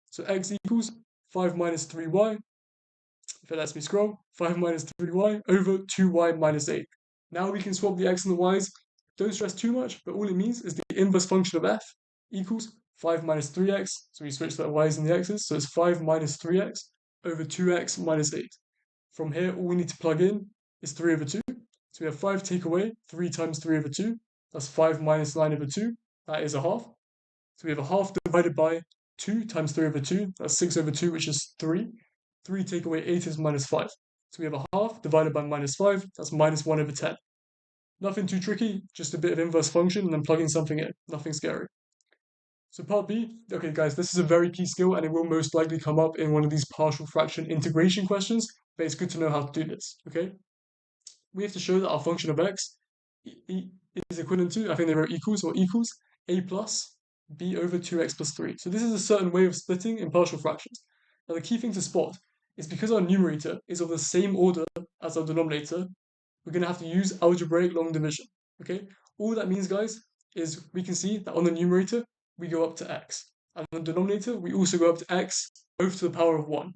So x equals 5 minus 3y, if it lets me scroll, 5 minus 3y over 2y minus 8. Now we can swap the x and the y's. Don't stress too much, but all it means is the inverse function of f equals 5 minus 3x. So we switch the y's and the x's. So it's 5 minus 3x over 2x minus 8. From here, all we need to plug in is 3 over 2. So we have 5 take away 3 times 3 over 2. That's 5 minus 9 over 2. That is a half. So we have a half divided by 2 times 3 over 2. That's 6 over 2, which is 3. 3 take away 8 is minus 5. So we have a half divided by minus 5. That's minus 1 over 10. Nothing too tricky, just a bit of inverse function and then plugging something in. Nothing scary. So part B, okay guys, this is a very key skill and it will most likely come up in one of these partial fraction integration questions, but it's good to know how to do this, okay? We have to show that our function of x is equivalent to, I think they wrote equals or equals, a plus b over 2x plus 3. So this is a certain way of splitting in partial fractions. Now the key thing to spot is because our numerator is of the same order as our denominator, we're going to have to use algebraic long division, okay? All that means, guys, is we can see that on the numerator, we go up to x. And on the denominator, we also go up to x, both to the power of 1.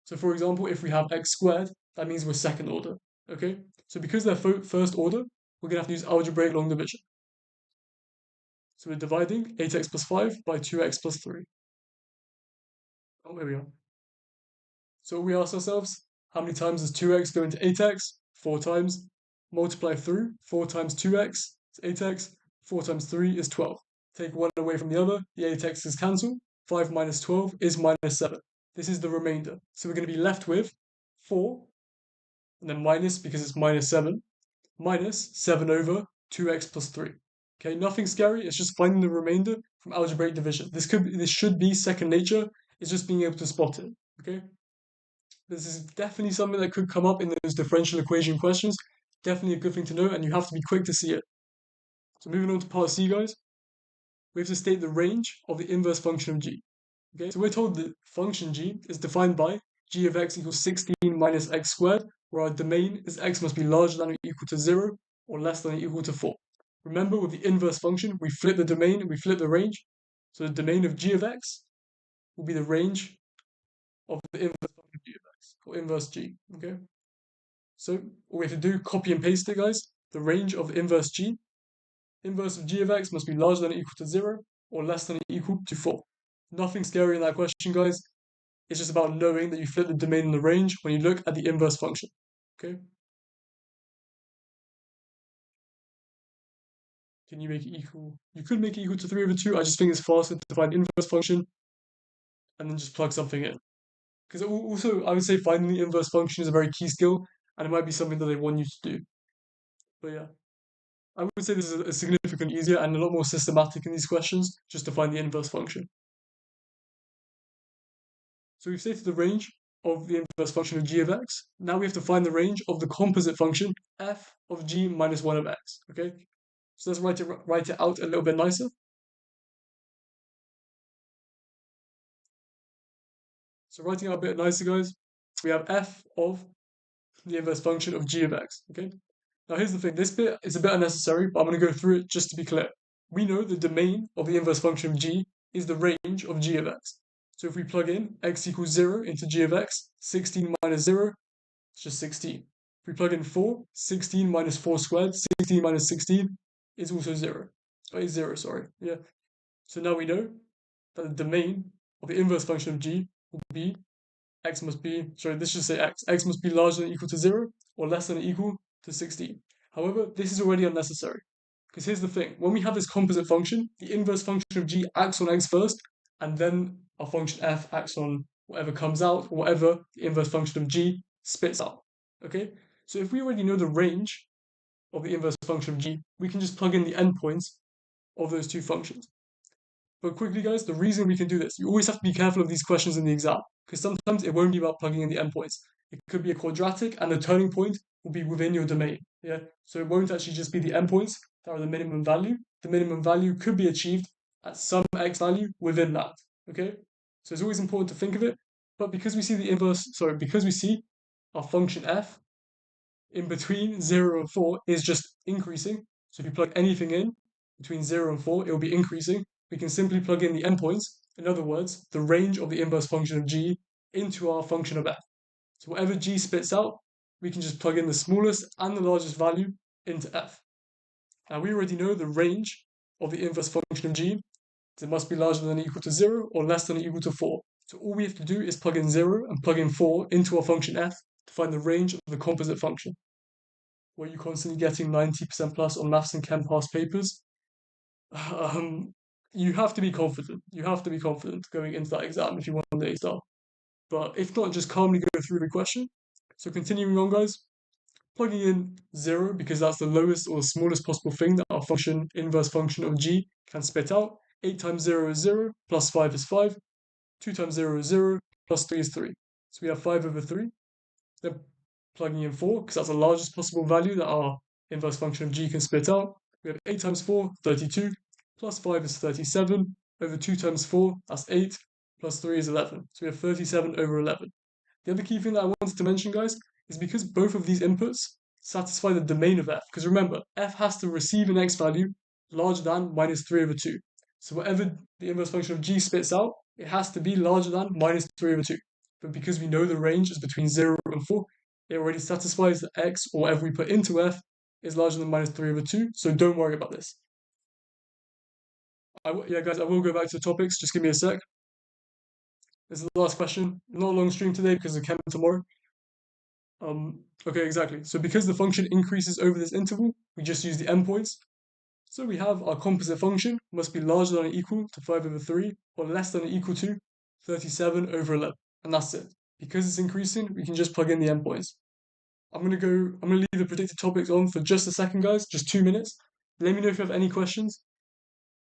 So for example, if we have x squared, that means we're second order, okay? So because they're first order, we're going to have to use algebraic long division. So we're dividing 8x plus 5 by 2x plus 3. Oh, here we are. So we ask ourselves, how many times does 2x go into 8x? 4 times. Multiply through, 4 times 2x is 8x, 4 times 3 is 12. Take one away from the other, the 8x is cancelled. 5 minus 12 is minus 7. This is the remainder. So we're going to be left with 4, and then minus, because it's minus 7, minus 7 over 2x plus 3. Okay, nothing scary, it's just finding the remainder from algebraic division. This should be second nature, it's just being able to spot it. Okay? This is definitely something that could come up in those differential equation questions. Definitely a good thing to know, and you have to be quick to see it. So moving on to part C, guys, we have to state the range of the inverse function of g. Okay, so we're told that function g is defined by g of x equals 16 minus x squared, where our domain is x must be larger than or equal to 0 or less than or equal to 4. Remember, with the inverse function, we flip the domain and we flip the range. So the domain of g of x will be the range of the inverse function of g of x, or inverse g. Okay. So all we have to do, copy and paste it, guys. The range of inverse g, inverse of g of x must be larger than or equal to 0 or less than or equal to 4. Nothing scary in that question, guys. It's just about knowing that you flip the domain and the range when you look at the inverse function. Okay? Can you make it equal? You could make it equal to 3 over 2. I just think it's faster to find inverse function and then just plug something in. Because also, I would say finding the inverse function is a very key skill, and it might be something that they want you to do. But yeah. I would say this is a significantly easier and a lot more systematic in these questions, just to find the inverse function. So we've stated the range of the inverse function of g of x. Now we have to find the range of the composite function f of g minus 1 of x. Okay, so let's write it out a little bit nicer. So writing out a bit nicer, guys, we have f of the inverse function of g of x. Okay, now here's the thing, this bit is a bit unnecessary, but I'm going to go through it just to be clear. We know the domain of the inverse function of g is the range of g of x. So if we plug in x equals 0 into g of x, 16 minus 0, it's just 16. If we plug in 4, 16 minus 4 squared, 16 minus 16 is also 0. Oh, is 0, sorry. Yeah. So now we know that the domain of the inverse function of g will be x must be, sorry, this should say x must be larger than or equal to 0 or less than or equal to 16. However, this is already unnecessary. Because here's the thing, when we have this composite function, the inverse function of g acts on x first, and then our function f acts on whatever comes out, or whatever the inverse function of g spits out. Okay? So if we already know the range of the inverse function of g, we can just plug in the endpoints of those two functions. But quickly, guys, the reason we can do this, you always have to be careful of these questions in the exam, because sometimes it won't be about plugging in the endpoints. It could be a quadratic, and the turning point will be within your domain. Yeah, so it won't actually just be the endpoints that are the minimum value. The minimum value could be achieved at some x value within that. Okay, so it's always important to think of it. But because we see the inverse, sorry, because we see our function f in between 0 and 4 is just increasing. So if you plug anything in between 0 and 4, it will be increasing. We can simply plug in the endpoints, in other words, the range of the inverse function of g into our function of f. So whatever g spits out, we can just plug in the smallest and the largest value into f. Now we already know the range of the inverse function of g. It must be larger than or equal to 0 or less than or equal to 4. So all we have to do is plug in 0 and plug in 4 into our function f to find the range of the composite function. Were you constantly getting 90% plus on maths and chem past papers? Um, you have to be confident. You have to be confident going into that exam if you want the A star. But if not, just calmly go through the question. So continuing on, guys, plugging in 0 because that's the lowest or smallest possible thing that our function, inverse function of g, can spit out. 8 times 0 is 0, plus 5 is 5. 2 times 0 is 0, plus 3 is 3. So we have 5 over 3. Then plugging in 4, because that's the largest possible value that our inverse function of g can spit out. We have 8 times 4, 32, plus 5 is 37, over 2 times 4, that's 8, plus 3 is 11. So we have 37 over 11. The other key thing that I wanted to mention, guys, is because both of these inputs satisfy the domain of f, because remember, f has to receive an x value larger than minus 3 over 2. So whatever the inverse function of g spits out, it has to be larger than minus 3 over 2. But because we know the range is between 0 and 4, it already satisfies that x, or whatever we put into f, is larger than minus 3 over 2, so don't worry about this. Yeah, guys, I will go back to the topics. Just give me a sec. This is the last question. Not a long stream today because of chem tomorrow. Okay, exactly. So because the function increases over this interval, we just use the endpoints. So we have our composite function must be larger than or equal to 5 over 3 or less than or equal to 37 over 11. And that's it. Because it's increasing, we can just plug in the endpoints. I'm gonna leave the predicted topics on for just a second, guys, just 2 minutes. Let me know if you have any questions.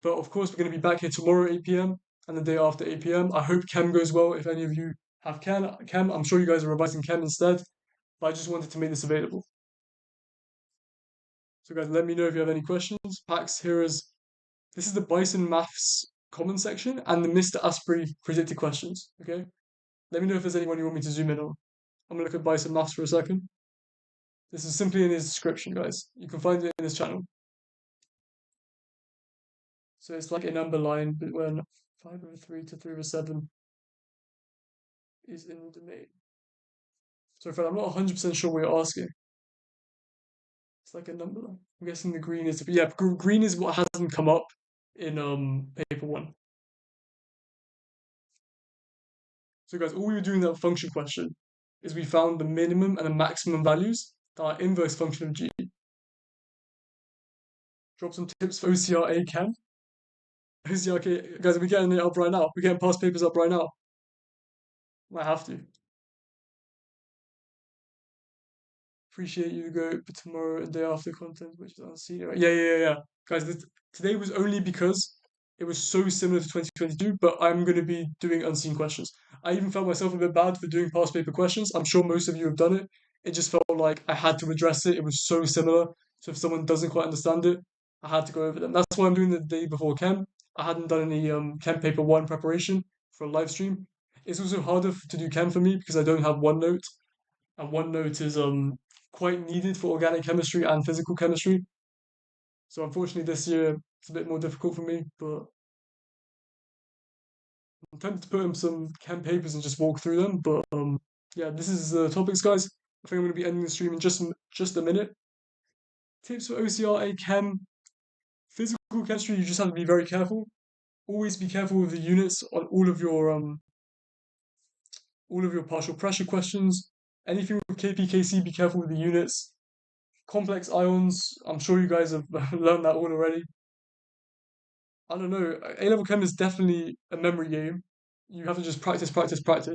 But of course, we're gonna be back here tomorrow 8 p.m. and the day after 8 p.m. I hope chem goes well. If any of you have chem, I'm sure you guys are revising chem instead. But I just wanted to make this available. So guys, let me know if you have any questions. Pax, here is this is the Bison Maths comment section and the Mr. Asprey predicted questions. Okay, let me know if there's anyone you want me to zoom in on. I'm gonna look at Bison Maths for a second. This is simply in his description, guys. You can find it in his channel. So it's like a number line, but when 5 over 3 to 3 over 7 is in the domain. So, Fred, I'm not 100% sure what you're asking. It's like a number line. I'm guessing the green is, yeah, green is what hasn't come up in paper one. So, guys, all we were doing that function question is we found the minimum and the maximum values that are inverse function of g. Drop some tips for OCR Chem. OCR, okay, guys, we're getting it up right now. We're getting past papers up right now. Might have to. Appreciate you go but tomorrow and day after content, which is unseen. Yeah. Guys, today was only because it was so similar to 2022, but I'm going to be doing unseen questions. I even felt myself a bit bad for doing past paper questions. I'm sure most of you have done it. It just felt like I had to address it. It was so similar. So if someone doesn't quite understand it, I had to go over them. That's why I'm doing the day before chem. I hadn't done any chem paper one preparation for a live stream. It's also harder to do chem for me because I don't have OneNote, and OneNote is quite needed for organic chemistry and physical chemistry. So unfortunately this year it's a bit more difficult for me, but I'm tempted to put in some chem papers and just walk through them. But yeah, this is the topics, guys. I think I'm going to be ending the stream in just a minute. Tips for OCR A Chem. Physical chemistry, you just have to be very careful. Always be careful with the units on all of your partial pressure questions. Anything with KPKC, be careful with the units. Complex ions, I'm sure you guys have learned that all already. I don't know. A-level chem is definitely a memory game. You have to just practice.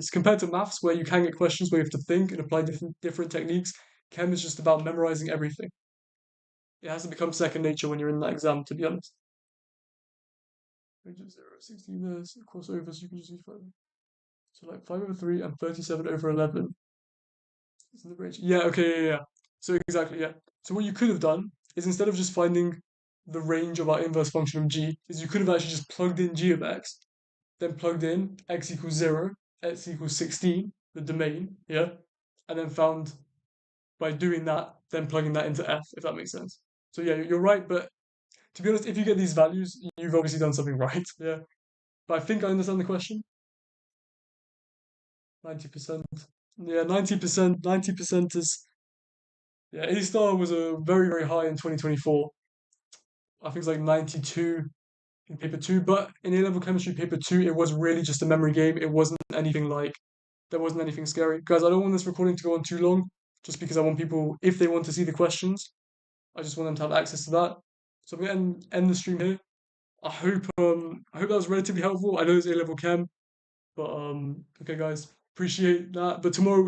Compared to maths, where you can get questions where you have to think and apply different techniques, chem is just about memorizing everything. It has to become second nature when you're in that exam, to be honest. Range of 0, 16 minutes, crossover, so you can just use 5. So like 5 over 3 and 37 over 11 is in the range. Yeah, okay, yeah. So exactly, yeah. So what you could have done is instead of just finding the range of our inverse function of g, is you could have actually just plugged in g of x, then plugged in x equals 0, x equals 16, the domain, yeah? And then found by doing that, then plugging that into f, if that makes sense. So yeah, you're right, but to be honest, if you get these values, you've obviously done something right, yeah? But I think I understand the question. 90%. Yeah, 90% is, yeah, A star was a very high in 2024. I think it's like 92 in paper two, but in A-level chemistry paper two, it was really just a memory game. It wasn't anything like, there wasn't anything scary. Guys, I don't want this recording to go on too long, just because I want people, if they want to see the questions, I just want them to have access to that. So I'm gonna end the stream here. I hope that was relatively helpful. I know it's A-level chem, but okay guys, appreciate that. But tomorrow we're